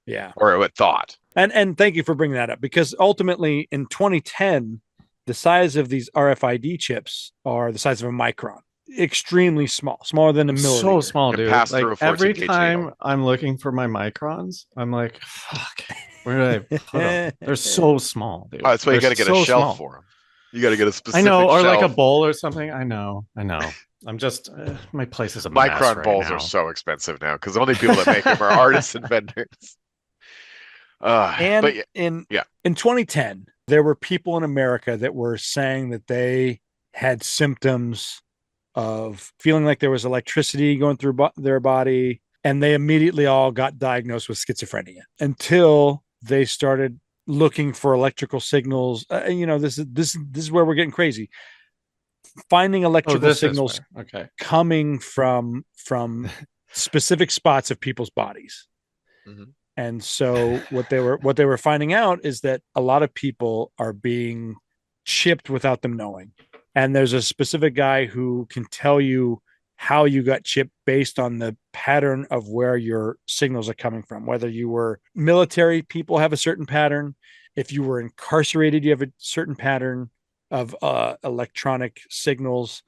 Yeah. Or had thought. And thank you for bringing that up, because ultimately in 2010, the size of these RFID chips are the size of a micron. Extremely small, smaller than a milliliter. So small, It dude. passed Like through a every 14 gauge time needle. I'm looking for my microns, I'm like, fuck, where did I put them? They're so small, dude. Oh, that's why you got to get a shelf for them. You got to get a specific I know, or shelf. like a bowl or something. I know. I'm just my place is a mess Micron right bowls now. are so expensive now because the only people that make them are artists and vendors. In 2010, there were people in America that were saying that they had symptoms of feeling like there was electricity going through their body, and they immediately all got diagnosed with schizophrenia until they started looking for electrical signals. This is where we're getting crazy. Finding electrical signals coming from specific spots of people's bodies. Mm-hmm. And so what they were finding out is that a lot of people are being chipped without them knowing. And there's a specific guy who can tell you how you got chipped based on the pattern of where your signals are coming from. Whether you were military, people have a certain pattern. If you were incarcerated, you have a certain pattern of electronic signals.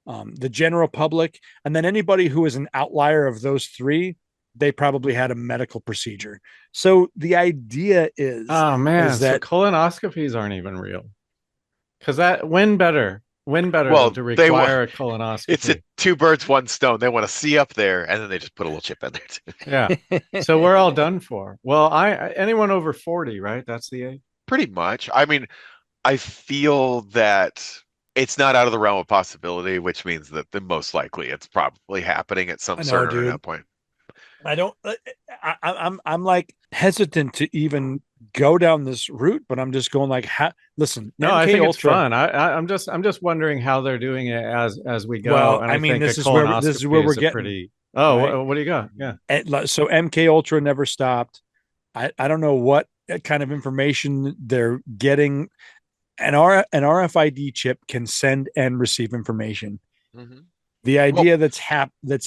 The general public, and then anybody who is an outlier of those three, they probably had a medical procedure. So the idea is, oh man, is that so colonoscopies aren't even real. Because that when better than to require a colonoscopy. It's two birds, one stone. They want to see up there, and then they just put a little chip in there too. Yeah. So we're all done for. Well, anyone over 40, right? That's the age. Pretty much. I mean, I feel that it's not out of the realm of possibility, which means that the most likely it's probably happening at some certain enough point. I'm like hesitant to even go down this route, but I'm just going like, listen. No, I think it's fun. I'm just wondering how they're doing it as we go. Well, and I mean, this is where we're getting. Pretty... Oh, right? What do you got? Yeah. So MK Ultra never stopped. I don't know what kind of information they're getting. An RFID chip can send and receive information. Mm-hmm. The idea that's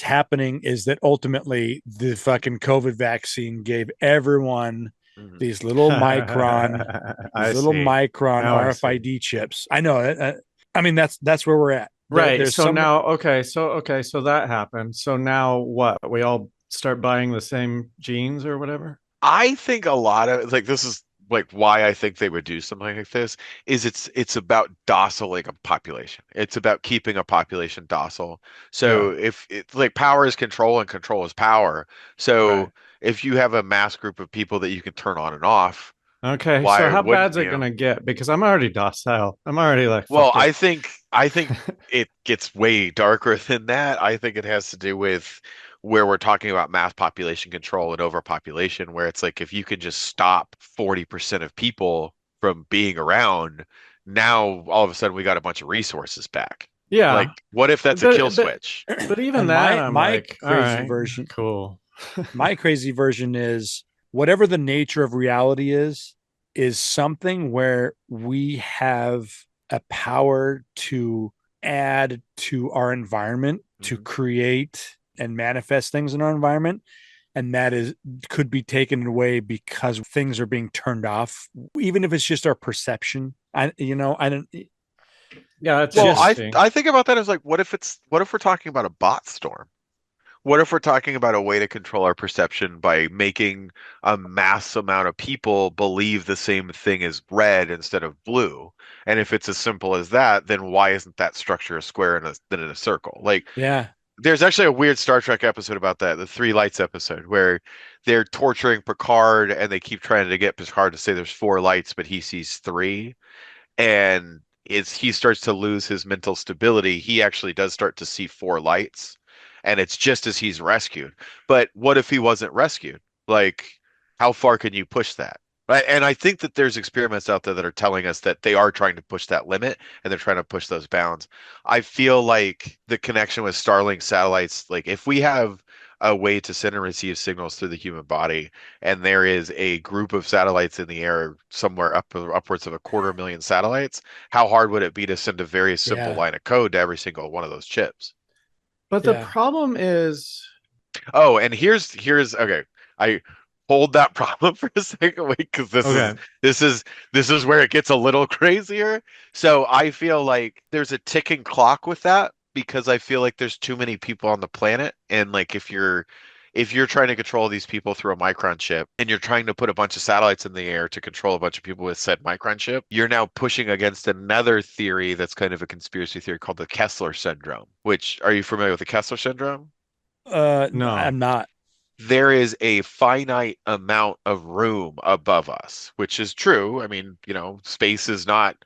happening is that ultimately the fucking COVID vaccine gave everyone these little micron RFID chips. I know. I mean, that's where we're at. Right. So that happened. So now what? We all start buying the same jeans or whatever? I think a lot of this is like why I think they would do something like this is it's about dociling a population. It's about keeping a population docile. So if it's like power is control and control is power. So if you have a mass group of people that you can turn on and off. Okay. So how bad's it going to get? Because I'm already docile. I'm already like, well, I think it gets way darker than that. I think it has to do with where we're talking about mass population control and overpopulation, where it's like if you can just stop 40% of people from being around, now all of a sudden we got a bunch of resources back. Yeah. Like, what if that's a kill switch? But even that, my crazy version. Cool. My crazy version is whatever the nature of reality is something where we have a power to add to our environment, to create and manifest things in our environment, and that could be taken away because things are being turned off, even if it's just our perception. I don't. Yeah, it's I think about that as like, what if we're talking about a bot storm? What if we're talking about a way to control our perception by making a mass amount of people believe the same thing as red instead of blue? And if it's as simple as that, then why isn't that structure a square than in a circle? Like, yeah. There's actually a weird Star Trek episode about that, the Three Lights episode, where they're torturing Picard and they keep trying to get Picard to say there's four lights, but he sees three. And he starts to lose his mental stability. He actually does start to see four lights, and it's just as he's rescued. But what if he wasn't rescued? Like, how far can you push that? Right? And I think that there's experiments out there that are telling us that they are trying to push that limit and they're trying to push those bounds. I feel like the connection with Starlink satellites, like if we have a way to send and receive signals through the human body, and there is a group of satellites in the air somewhere upwards of 250,000 satellites, how hard would it be to send a very simple Yeah. line of code to every single one of those chips? But the Yeah. problem is, Oh, and here's okay. I hold that problem for a second, wait, because okay, this is where it gets a little crazier. So I feel like there's a ticking clock with that because I feel like there's too many people on the planet, and like if you're trying to control these people through a micron chip and you're trying to put a bunch of satellites in the air to control a bunch of people with said micron chip, you're now pushing against another theory that's kind of a conspiracy theory called the Kessler syndrome. Which, are you familiar with the Kessler syndrome? no. I'm not. There is a finite amount of room above us, which is true. I mean, space is not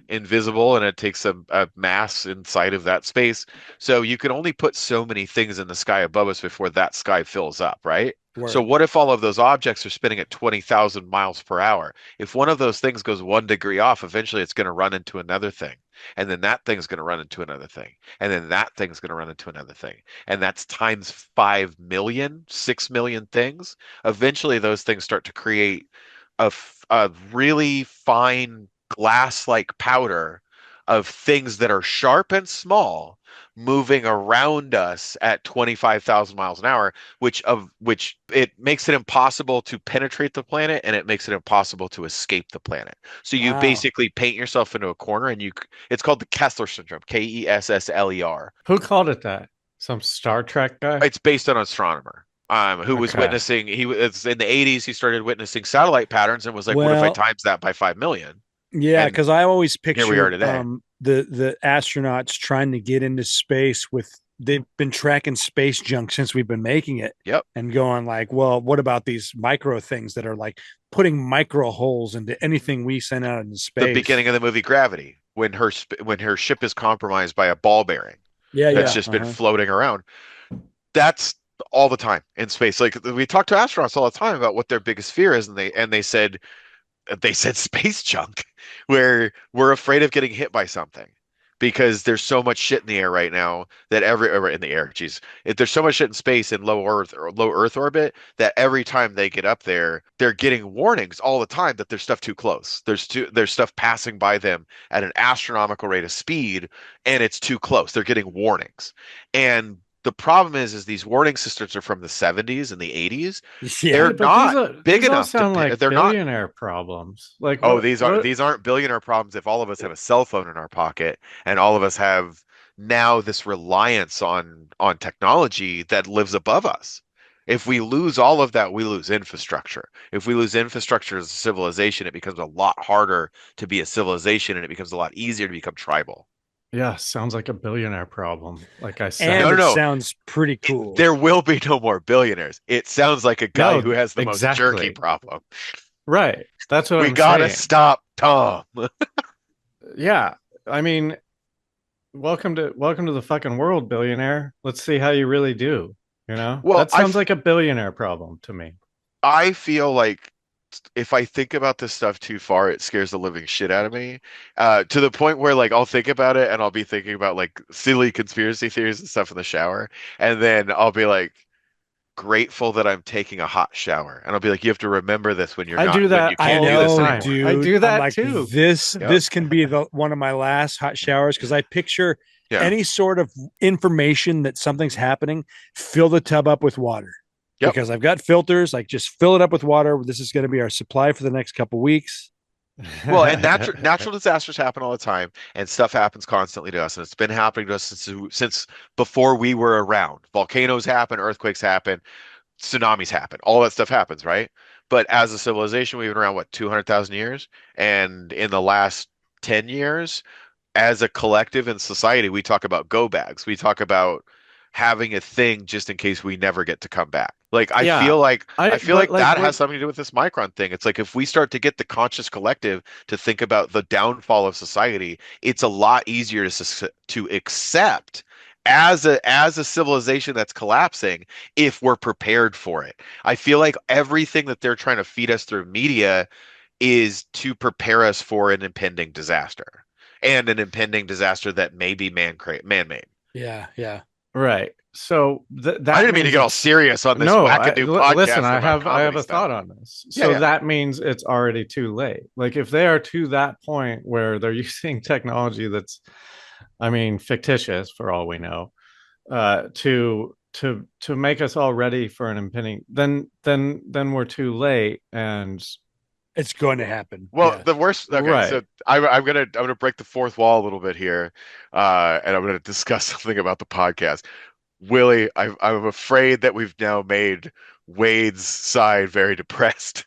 invisible and it takes a mass inside of that space. So you can only put so many things in the sky above us before that sky fills up, right? So Word. what if all of those objects are spinning at 20,000 miles per hour? If one of those things goes 1 degree off, eventually it's going to run into another thing. And then that thing's going to run into another thing. And then that thing's going to run into another thing. And that's times 5 million, 6 million things. Eventually, those things start to create a really fine glass-like powder of things that are sharp and small moving around us at 25,000 miles an hour, which it makes it impossible to penetrate the planet and it makes it impossible to escape the planet. So you Wow. basically paint yourself into a corner and it's called the Kessler syndrome, Kessler. Who called it that? Some Star Trek guy? It's based on an astronomer who was Okay. witnessing he was in the 80s. He started witnessing satellite patterns and was like, what if I Well, times that by 5 million? yeah, And because I always here we are pictured today. the astronauts trying to get into space with they've been tracking space junk since we've been making it Yep. and going like, well, what about these micro things that are like putting micro holes into anything we send out into The space? beginning of the movie Gravity, when when her ship is compromised by a ball bearing Yeah, that's yeah. just been floating around. That's all the time in space. Like we talk to astronauts all the time about what their biggest fear is, and they said space junk, where we're afraid of getting hit by something because there's so much shit in the air right now that or in the air, geez, there's so much shit in space in low Earth orbit that every time they get up there, they're getting warnings all the time that there's stuff too close. There's stuff passing by them at an astronomical rate of speed, and it's too close. They're getting warnings, and the problem is these warning systems are from the 70s and the 80s. Yeah. They're Yeah, but these not are big these all enough to sound pay. like They're not. billionaire problems. Like Oh, what these aren't billionaire problems if all of us have a cell phone in our pocket and all of us have now this reliance on technology that lives above us. If we lose all of that, we lose infrastructure. If we lose infrastructure as a civilization, it becomes a lot harder to be a civilization and it becomes a lot easier to become tribal. yeah, sounds like a billionaire problem. Like I And said. No, it no, no. sounds pretty cool. There will be no more billionaires. It sounds like a guy No, who has the most jerky exactly. problem. Right. That's what We I'm gotta saying. stop Tom. Yeah. I mean, welcome to the fucking world, billionaire. Let's see how you really do. Well, That sounds like a billionaire problem to me. I feel like if I think about this stuff too far, it scares the living shit out of me. To the point where like I'll think about it and I'll be thinking about like silly conspiracy theories and stuff in the shower, and then I'll be like grateful that I'm taking a hot shower, and I'll be like, you have to remember this I do when that you I can't all do the this know, time. anymore. I dude. do I'm that like too. this. Yep. This can be one of my last hot showers because I picture Yeah. any sort of information that something's happening. Fill the tub up with water Yep. because I've got filters. Like just fill it up with water. This is going to be our supply for the next couple weeks. Well, and natural disasters happen all the time, and stuff happens constantly to us, and it's been happening to us since before we were around. Volcanoes happen, earthquakes happen, tsunamis happen, all that stuff happens, right? But as a civilization, we've been around what 200,000 years, and in the last 10 years, as a collective in society, we talk about go bags. We talk about having a thing just in case we never get to come back. Like Yeah. I feel like that what, has something to do with this Micron thing. It's like if we start to get the conscious collective to think about the downfall of society, it's a lot easier to accept as a civilization that's collapsing if we're prepared for it. I feel like everything that they're trying to feed us through media is to prepare us for an impending disaster and an impending disaster that may be man-made. Yeah, yeah. right. So that I didn't mean to means get all serious on this no. wackadoo podcast. Listen, I about have comedy a stuff. thought on this. So Yeah. that means it's already too late. Like if they are to that point where they're using technology that's, I mean, fictitious for all we know, to make us all ready for an impending, then we're too late. And It's going to happen. Well, Yeah. the worst. Okay, Right. so I'm gonna break the fourth wall a little bit here, and I'm gonna discuss something about the podcast. Willie, I'm afraid that we've now made Wade's side very depressed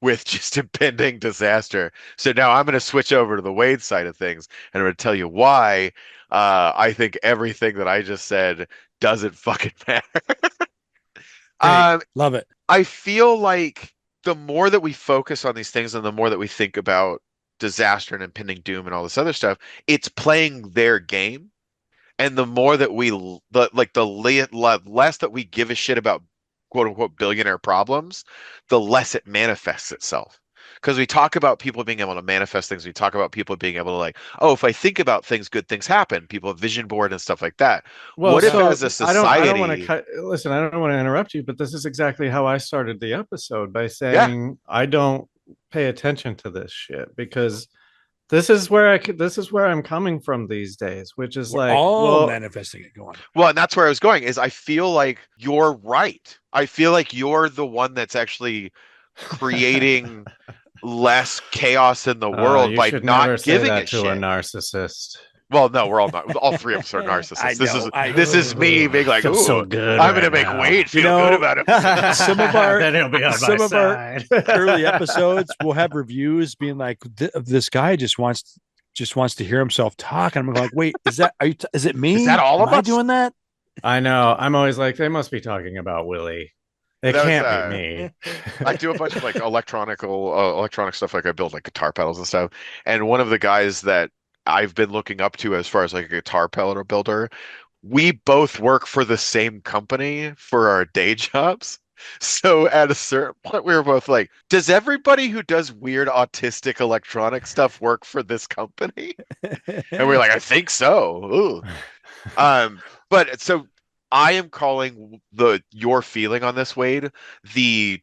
with just impending disaster. So now I'm gonna switch over to the Wade side of things, and I'm gonna tell you why I think everything that I just said doesn't fucking matter. Great. Love it. I feel like the more that we focus on these things and the more that we think about disaster and impending doom and all this other stuff, it's playing their game. And the more that the less that we give a shit about quote unquote billionaire problems, the less it manifests itself. Because we talk about people being able to manifest things. We talk about people being able to like, oh, if I think about things, good things happen. People have vision board and stuff like that. well, What if so as a I don't society, want to cut. Listen, I don't want to interrupt you, but this is exactly how I started the episode by Yeah. saying I don't pay attention to this shit because this is where I'm coming from these days, which is We're like, all well, manifesting it. Go on. well, and that's where I was going, is I feel like you're right. I feel like you're the one that's actually creating less chaos in the world you by should not never say giving that a to a shit. narcissist. Well, no, we're all not. All three of us are narcissists. This is me being like, Feels ooh, so good I'm gonna right make now. Wade feel good about himself. Some of our- then he'll be on some my of our side. early episodes, we'll have reviews being like, "This guy just wants to hear himself talk," and I'm like, "Wait, is it me? Is that all of Am I us? doing that?" I know. I'm always like, they must be talking about Willie. It That was, can't be me. I do a bunch of like electronic stuff. Like I build like guitar pedals and stuff. And one of the guys that I've been looking up to as far as like a guitar pedal builder, we both work for the same company for our day jobs. So at a certain point, we were both like, does everybody who does weird autistic electronic stuff work for this company? And we're like, I think so. Ooh. But so I am calling your feeling on this, Wade, the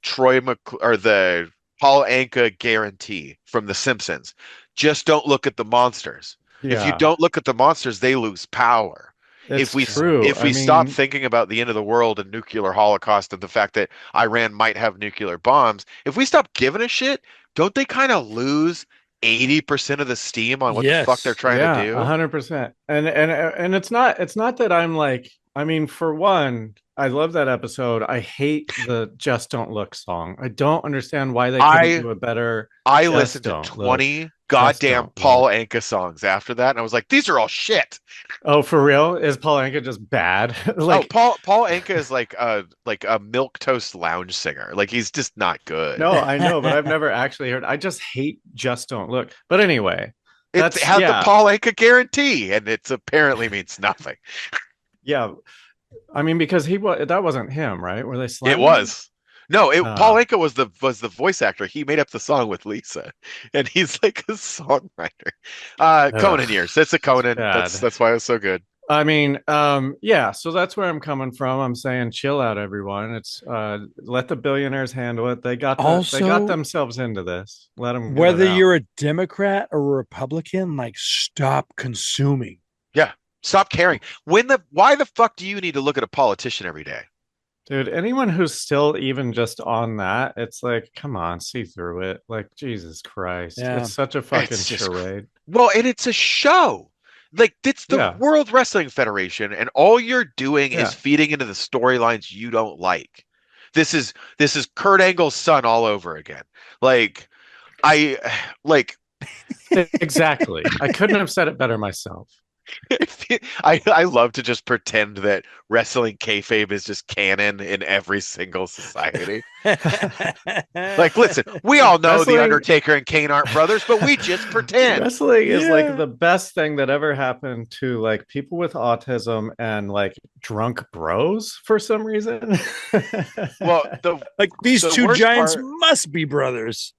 or the Paul Anka guarantee from The Simpsons. Just don't look at the monsters. If you don't look at the monsters, they lose power. It's If true. we stop thinking about the end of the world and nuclear holocaust and the fact that Iran might have nuclear bombs, if we stop giving a shit, don't they kind of lose 80% of the steam on what the fuck they're trying to do? 100%. And it's not that I'm like, I mean, for one, I love that episode. I hate the Just Don't Look song. I don't understand why they couldn't do a better. I listened to 20 goddamn Paul Anka songs after that, and I was like, these are all shit. Oh, for real? Is Paul Anka just bad? Like Paul Anka is like a milk toast lounge singer. Like he's just not good. No, I know, but I've never actually heard. I just hate Just Don't Look. But anyway, it had the Paul Anka guarantee, and it apparently means nothing. Yeah, I mean, because that wasn't him, right? Were they slamming? It was. No, Paul Anka was the voice actor. He made up the song with Lisa, and he's like a songwriter. Conan years. It's a Conan. That's why it was so good. I mean, yeah. So that's where I'm coming from. I'm saying, chill out, everyone. It's let the billionaires handle it. They got themselves into this. Let them. Whether you're a Democrat or a Republican, like, stop consuming. Yeah, stop caring. Why the fuck do you need to look at a politician every day? Dude, anyone who's still even just on that, it's like, come on, see through it. Like, Jesus Christ. Yeah. It's such a fucking charade. Well, and it's a show. Like, it's the World Wrestling Federation, and all you're doing is feeding into the storylines you don't like. This is Kurt Angle's son all over again. Exactly. I couldn't have said it better myself. I love to just pretend that wrestling kayfabe is just canon in every single society. Like, listen, we all know The Wrestling Undertaker and Kane aren't brothers, but we just pretend. wrestling is like Yeah. the best thing that ever happened to like people with autism and like drunk bros for some reason. Well, Like these the two worst giants part must be brothers.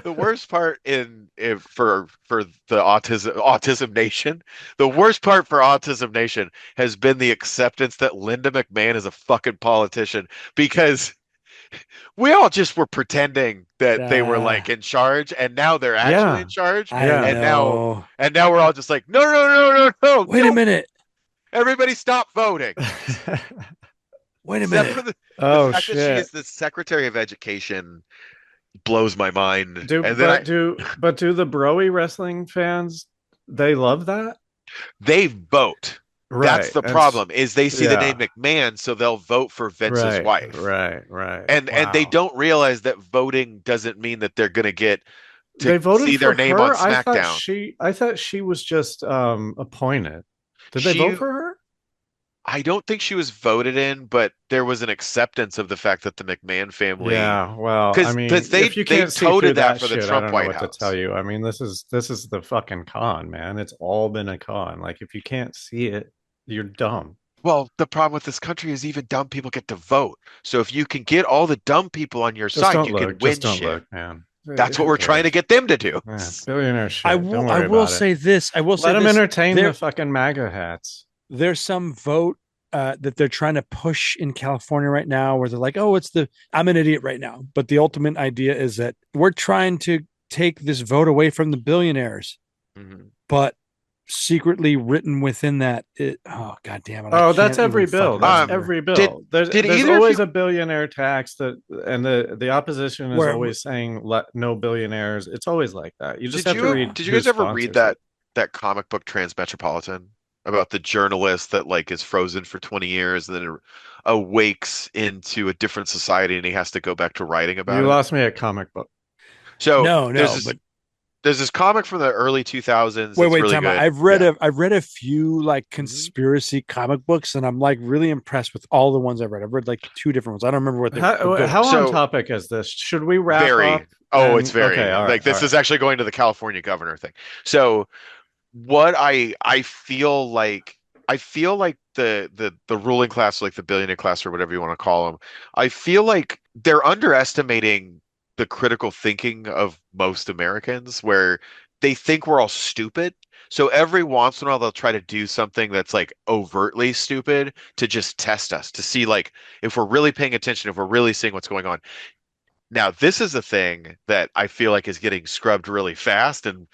the worst part for the autism nation, the worst part for autism nation has been the acceptance that Linda McMahon is a fucking politician because we all just were pretending that they were Uh, like in charge and now they're actually Yeah, in charge I yeah. and now know. and now we're all just like no no no no no Wait a no minute. everybody stop voting Wait a except for minute. the Oh fact that she is shit. the Secretary of Education blows my mind Do and then but do the broy wrestling fans they love that? they vote. That's Right. the And problem is they see the name yeah. McMahon, so they'll vote for Vince's Right. wife. Right. And they Wow. don't realize that voting doesn't mean that they're going to get to They voted see for their name on her. SmackDown. I thought she was just appointed. Did they She, vote for her? I don't think she was voted in, but there was an acceptance of the fact that the McMahon family, Yeah, well, I because mean, if you they can't see through toted that that for the shit, I Trump don't know White what to tell House. you. I mean, this is the fucking con, man. It's all been a con. Like if you can't see it, you're dumb. Well, the problem with this country is even dumb people get to vote. So if you can get all the dumb people on your Just side, don't you can look. Just win don't shit. look, man. That's what Who we're trying to cares? get them to do. Yeah, billionaire I shit. Don't will. I worry will about it. say this. I will Let say them this. entertain There, the fucking MAGA hats. there's some vote that they're trying to push in California right now, where they're like, "Oh, it's the." I'm an idiot right now, but the ultimate idea is that we're trying to take this vote away from the billionaires, Mhm. but secretly written within that, oh god damn it, I Oh, that's can't every even bill. fucking That's remember. every Did bill. There's did there's either of always you a billionaire tax that, and the opposition is Where always saying no billionaires. It's always like that. You just did have to you read did you who guys ever read sponsors it. that comic book Transmetropolitan about the journalist that like is frozen for 20 years and then awakes into a different society and he has to go back to writing about You it? lost me at comic book. So no, but there's this comic from the early 2000s wait, that's wait, really time out. good. I've read a few like Mhm. conspiracy comic books, and I'm like really impressed with all the ones I've read. I've read like two different ones. I don't remember what they were. They're good How ones. on So topic is this? Should we wrap up? very oh, it's And okay, very all right, like this is actually going to the California governor thing. So what I feel like the ruling class, like the billionaire class or whatever you want to call them, I feel like they're underestimating the critical thinking of most Americans, where they think we're all stupid. So every once in a while they'll try to do something that's like overtly stupid to just test us, to see like if we're really paying attention, if we're really seeing what's going on. Now, this is a thing that I feel like is getting scrubbed really fast, and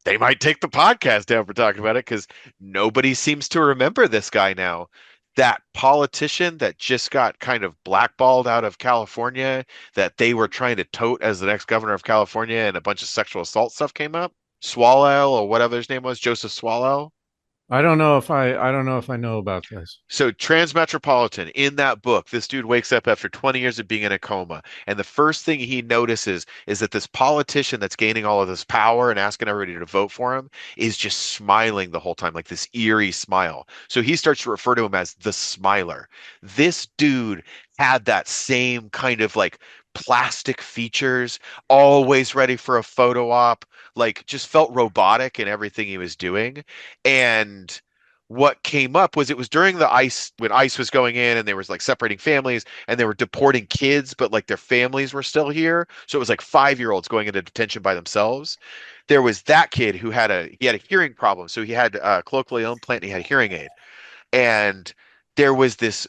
they might take the podcast down for talking about it because nobody seems to remember this guy now. That politician that just got kind of blackballed out of California, that they were trying to tote as the next governor of California, and a bunch of sexual assault stuff came up. Swallow or whatever his name was, Joseph Swallow. I don't know if I know about this. So Transmetropolitan, in that book, this dude wakes up after 20 years of being in a coma, and the first thing he notices is that this politician that's gaining all of this power and asking everybody to vote for him is just smiling the whole time, like this eerie smile. So he starts to refer to him as the Smiler. This dude had that same kind of like plastic features, always ready for a photo op, like just felt robotic in everything he was doing. And what came up was it was during the ICE when ICE was going in and they was like separating families and they were deporting kids, but like their families were still here. So it was like 5-year-olds going into detention by themselves. There was that kid who had a hearing problem, so he had a cochlear implant. And he had a hearing aid, and there was this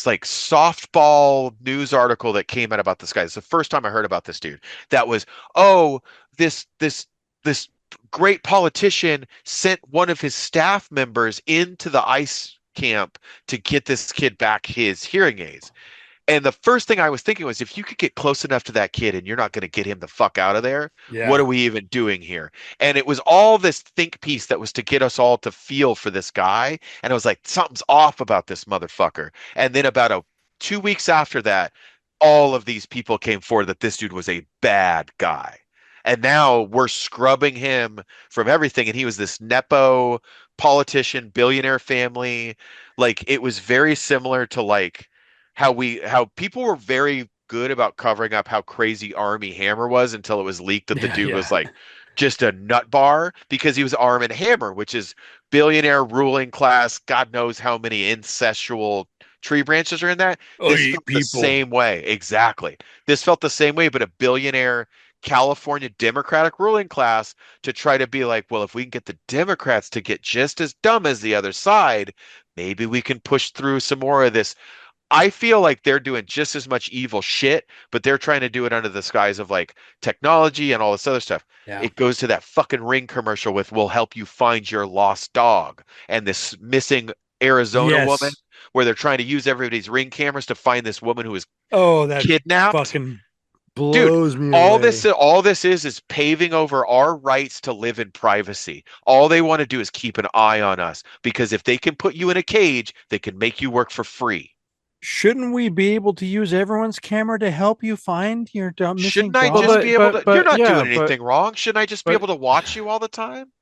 like softball news article that came out about this guy. It's the first time I heard about this dude. That was, oh, this great politician sent one of his staff members into the ICE camp to get this kid back his hearing aids. And the first thing I was thinking was, if you could get close enough to that kid and you're not going to get him the fuck out of there, what are Yeah. we even doing here? And it was all this think piece that was to get us all to feel for this guy. And I was like, something's off about this motherfucker. And then about 2 weeks after that, all of these people came forward that this dude was a bad guy. And now we're scrubbing him from everything. And he was this Nepo politician, billionaire family. Like it was very similar to like how people were very good about covering up how crazy Army Hammer was until it was leaked that the dude was like just a nut bar because he was Arm and Hammer, which is billionaire ruling class. God knows how many incestual tree branches are in that. This felt the same way. Exactly. This felt the same way, but a billionaire California Democratic ruling class to try to be like, well, if we can get the Democrats to get just as dumb as the other side, maybe we can push through some more of this. I feel like they're doing just as much evil shit, but they're trying to do it under the skies of like technology and all this other stuff. Yeah. It goes to that fucking Ring commercial with "We'll help you find your lost dog" and this missing Arizona woman where they're trying to use everybody's Ring cameras to find this woman who was that kidnapped. Fucking blows me all away. all this is paving over our rights to live in privacy. All they want to do is keep an eye on us because if they can put you in a cage, they can make you work for free. Shouldn't we be able to use everyone's camera to help you find your missing Shouldn't I dog? just be able to? You're not doing anything wrong. Shouldn't I just be able to watch you all the time?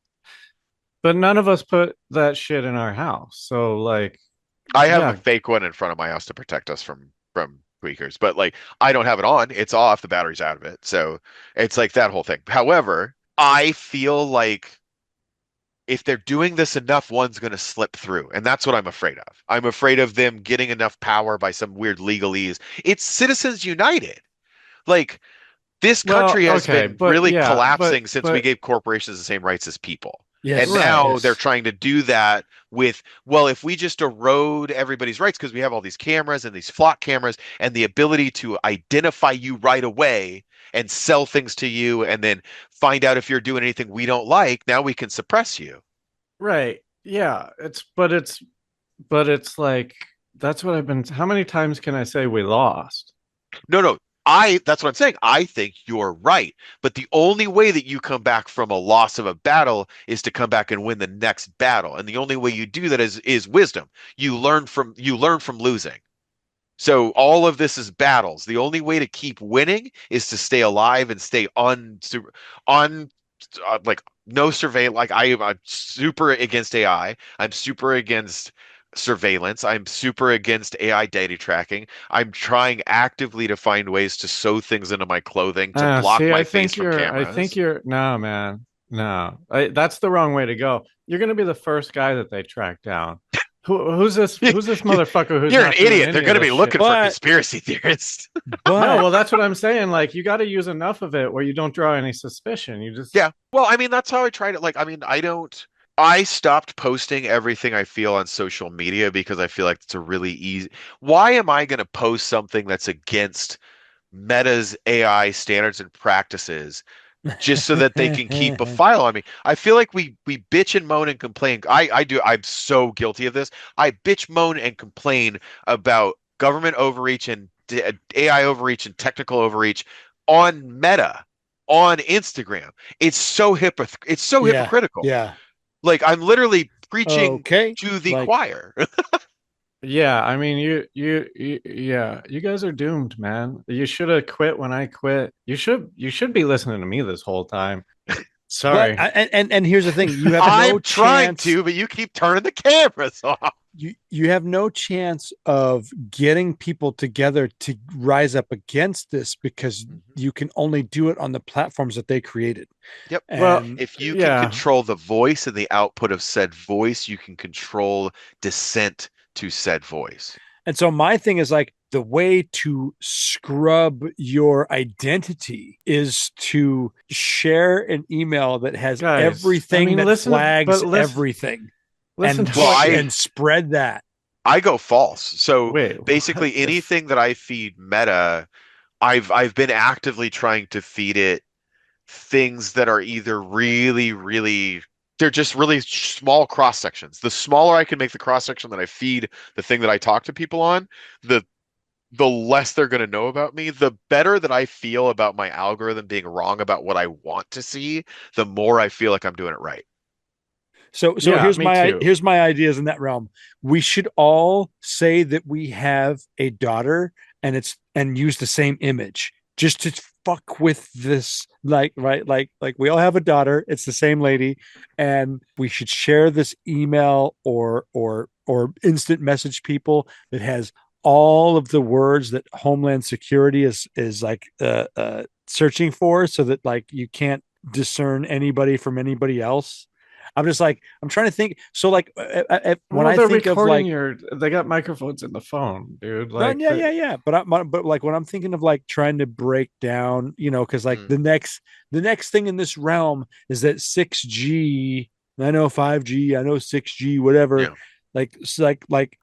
But none of us put that shit in our house. So like, I have a fake one in front of my house to protect us from tweakers, but like I don't have it on. It's off. The battery's out of it. So it's like that whole thing. However, I feel like if they're doing this enough, one's going to slip through. And that's what I'm afraid of. I'm afraid of them getting enough power by some weird legalese. It's Citizens United. Like this country has been really collapsing since we gave corporations the same rights as people. Yes. And now they're trying to do that with, well, if we just erode everybody's rights because we have all these cameras and these flock cameras and the ability to identify you right away and sell things to you and then find out if you're doing anything we don't like, now we can suppress you. Right. Yeah. But it's like, that's what I've been, how many times can I say we lost? No. That's what I'm saying. I think you're right. But the only way that you come back from a loss of a battle is to come back and win the next battle. And the only way you do that is wisdom. You learn from losing. So all of this is battles. The only way to keep winning is to stay alive and stay like no surveillance. Like I'm super against AI. I'm super against surveillance. I'm super against AI data tracking. I'm trying actively to find ways to sew things into my clothing to block my face from cameras. I think you're no, man. No, that's the wrong way to go. You're going to be the first guy that they track down. Who's this motherfucker? Who's You're an idiot. They're going to be looking for conspiracy theorists. No, well, that's what I'm saying. Like, you got to use enough of it where you don't draw any suspicion. You just Well, I mean, that's how I tried it. Like, I mean, I stopped posting everything I feel on social media because I feel like it's a really easy. Why am I going to post something that's against Meta's AI standards and practices just so that they can keep a file on me? I feel like we bitch and moan and complain. I do. I'm so guilty of this. I bitch, moan, and complain about government overreach and AI overreach and technical overreach on Meta, on Instagram. It's so hypocritical. Yeah. Like I'm literally preaching to the choir. Yeah, I mean, you guys are doomed, man. You should have quit when I quit. You should be listening to me this whole time. Sorry. And here's the thing: you have I'm trying to, but you keep turning the cameras off. You have no chance of getting people together to rise up against this because you can only do it on the platforms that they created. Yep. Well, if you can control the voice and the output of said voice, you can control dissent to said voice. And so my thing is like the way to scrub your identity is to share an email that has everything flags everything. And spread that. I go false. So basically anything that I feed Meta, I've been actively trying to feed it things that are either really they're just really small cross sections. The smaller I can make the cross section that I feed the thing that I talk to people on, the less they're going to know about me. The better that I feel about my algorithm being wrong about what I want to see, the more I feel like I'm doing it right. So here's my ideas in that realm. We should all say that we have a daughter and use the same image just to fuck with this, like, right, like we all have a daughter, it's the same lady, and we should share this email or instant message people that has all of the words that Homeland Security is like searching for, so that like you can't discern anybody from anybody else. I'm just like, I'm trying to think. So like when I they're think of like, recording they got microphones in the phone, dude. no, Like, yeah. But like when I'm thinking of like trying to break down, because like Mm. the next thing in this realm is that 6G. I know 5G, I know 6G, whatever. Yeah. Like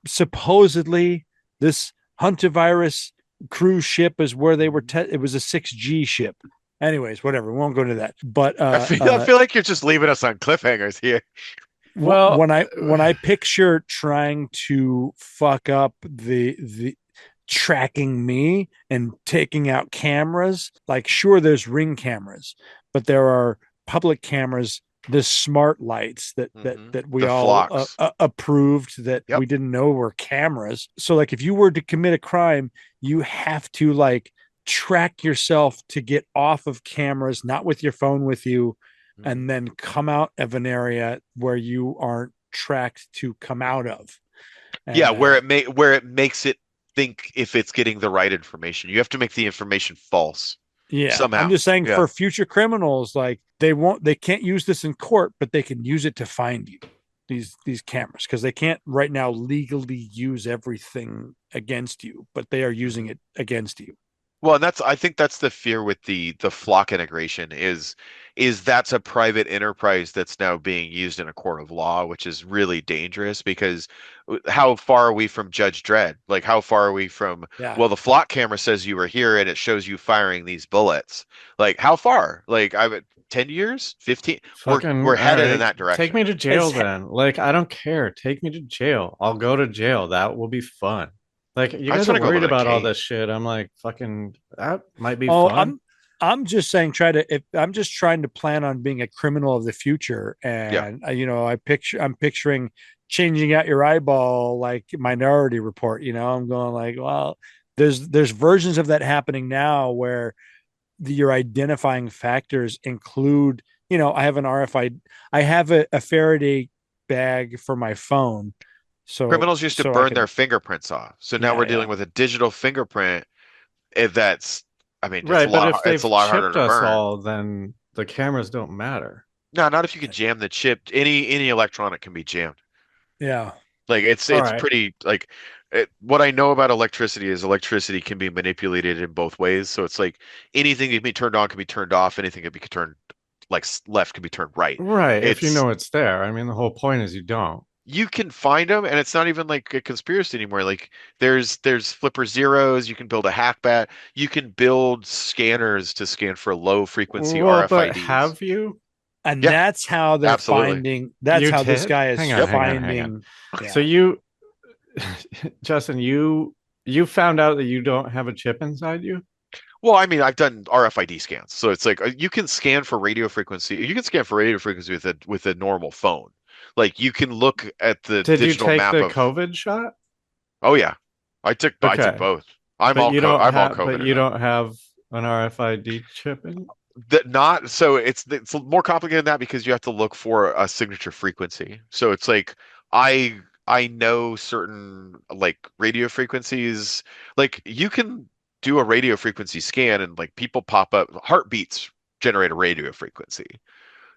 supposedly this hantavirus cruise ship is where they were. It was a 6G ship. Anyways, whatever. We won't go into that. But I feel like you're just leaving us on cliffhangers here. well, when I picture trying to fuck up the tracking me and taking out cameras, like sure there's ring cameras, but there are public cameras, the smart lights that we The all flocks. approved that Yep. we didn't know were cameras. So like if you were to commit a crime, you have to like track yourself to get off of cameras, not with your phone with you, and then come out of an area where you aren't tracked to come out of. Yeah, where And, it makes it think if it's getting the right information. You have to make the information false yeah, I'm somehow. just saying Yeah. for future criminals, like they can't use this in court, but they can use it to find you. These cameras, because they can't right now legally use everything against you, but they are using it against you. Well, and I think that's the fear with the flock integration is that's a private enterprise that's now being used in a court of law, which is really dangerous because how far are we from Judge Dredd? Like how far are we from, Yeah. well, the flock camera says you were here and it shows you firing these bullets. Like how far? Like 10 years, 15? fucking We're headed in right. that direction. Take me to jail As- then. Like, I don't care. Take me to jail. I'll go to jail. That will be fun. Like, you I guys just are wanna go worried live in a about all cave. this shit. I'm like, fucking, that might be Oh, fun. I'm just saying I'm just trying to plan on being a criminal of the future, Yeah. and I'm picturing changing out your eyeball like Minority Report. I'm going like, well, there's versions of that happening now where your identifying factors include, I have an RFID, I have a Faraday bag for my phone, Criminals used to I burn can, their fingerprints off. So now yeah, we're yeah, dealing with a digital fingerprint. That's, I mean, Right, but if it's they've a lot harder chipped to us burn. all, then the cameras don't matter. No, not if you can jam the chip. Any electronic can be jammed. yeah. Like All it's right. pretty like what I know about electricity is electricity can be manipulated in both ways. So it's like anything that can be turned on can be turned off. Anything can be turned like left can be turned right. Right, if you It's know it's there. I mean, the whole point is you don't. you can find them, and it's not even like a conspiracy anymore. Like there's flipper zeros. You can build a hackbat. You can build scanners to scan for low frequency Well, but RFIDs. have you? And Yeah, that's how they're absolutely. finding, that's You how this did? guy is Hang on, hang on, hang finding. on. Yeah. So Justin, you found out that you don't have a chip inside you? Well, I mean, I've done RFID scans, so it's like you can scan for radio frequency. You can scan for radio frequency with a normal phone. Like you can look at the Did you digital take map the of. COVID shot? Oh yeah, I took Okay. both. But you don't I'm all have COVID. but you don't have an RFID chip in? That not so it's more complicated than that because you have to look for a signature frequency. So it's like I know certain like radio frequencies. Like you can do a radio frequency scan and like people pop up heartbeats generate a radio frequency.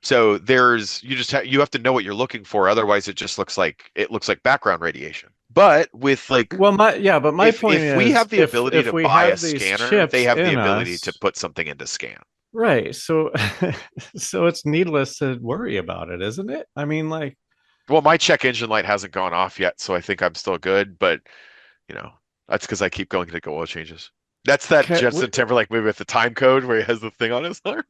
So you have to know what you're looking for, otherwise it looks like background radiation. But with like Well, my point if we is have the ability if to we buy a have these scanner, chips they have the in ability to us, put something into scan. right? So so it's needless to worry about it, isn't it? I mean, like, Well, my check engine light hasn't gone off yet, so I think I'm still good, but you know, that's because I keep going to go oil changes. That's that okay, Justin Timberlake movie with the time code where he has the thing on his arm.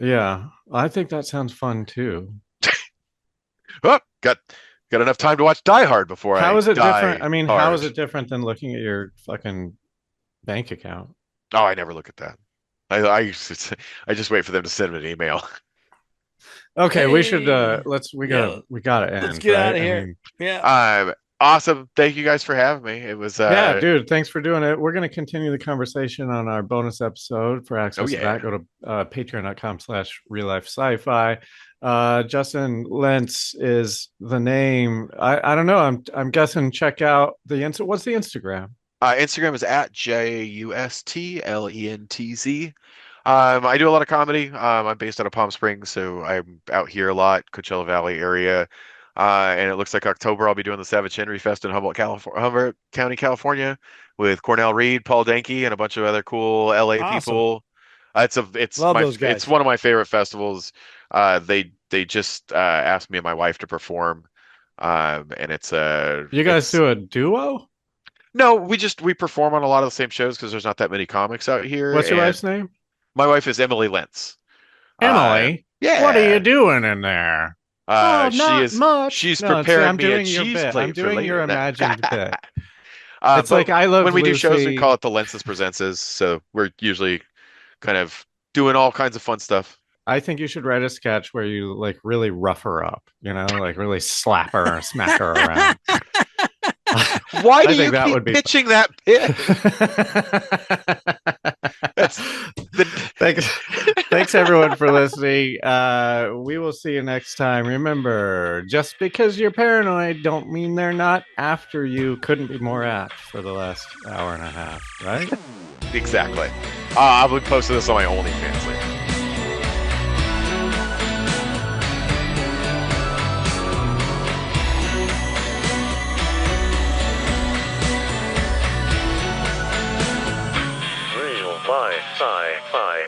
yeah, I think that sounds fun too. Oh, got enough time to watch Die Hard before How I is it different? die I mean, how is hard. it different than looking at your fucking bank account? Oh, I never look at that. I just wait for them to send an email. Okay, we should Hey, let's yeah, we gotta let's end, get out right? of I here. mean, Yeah. Awesome. Thank you guys for having me. It was Yeah, dude, thanks for doing it. We're going to continue the conversation on our bonus episode. For oh access to yeah. that, go to patreon.com/real-life-sci-fi. Justin Lentz is the name. I don't know. I'm guessing check out what's the Instagram? Instagram is at JUSTLENTZ. I do a lot of comedy. I'm based out of Palm Springs, so I'm out here a lot, Coachella Valley area. And it looks like October I'll be doing the Savage Henry Fest in Humboldt County, California, with Cornell Reed, Paul Danke, and a bunch of other cool LA Awesome. people. Love those guys. It's one of my favorite festivals. They just asked me and my wife to perform, and You guys do a duo? No, we perform on a lot of the same shows because there's not that many comics out here. What's your and wife's name? My wife is Emily Lentz. Emily. Yeah. What are you doing in there? She's No, prepared I'm me doing a your cheese bit. plate I'm for doing your later. imagined bit. It's But like I Love when we do shows, we Lucy. call it the Lentz's Presents, so we're usually kind of doing all kinds of fun stuff. I think you should write a sketch where you like really rough her up, like really slap her or smack her around. Why do I think you that keep would be pitching that bit? Thanks everyone for listening. We will see you next time. Remember, just because you're paranoid don't mean they're not after you. Couldn't be more apt for the last hour and a half, right? Exactly. I would post this on my OnlyFans later. Real Sci-Fi.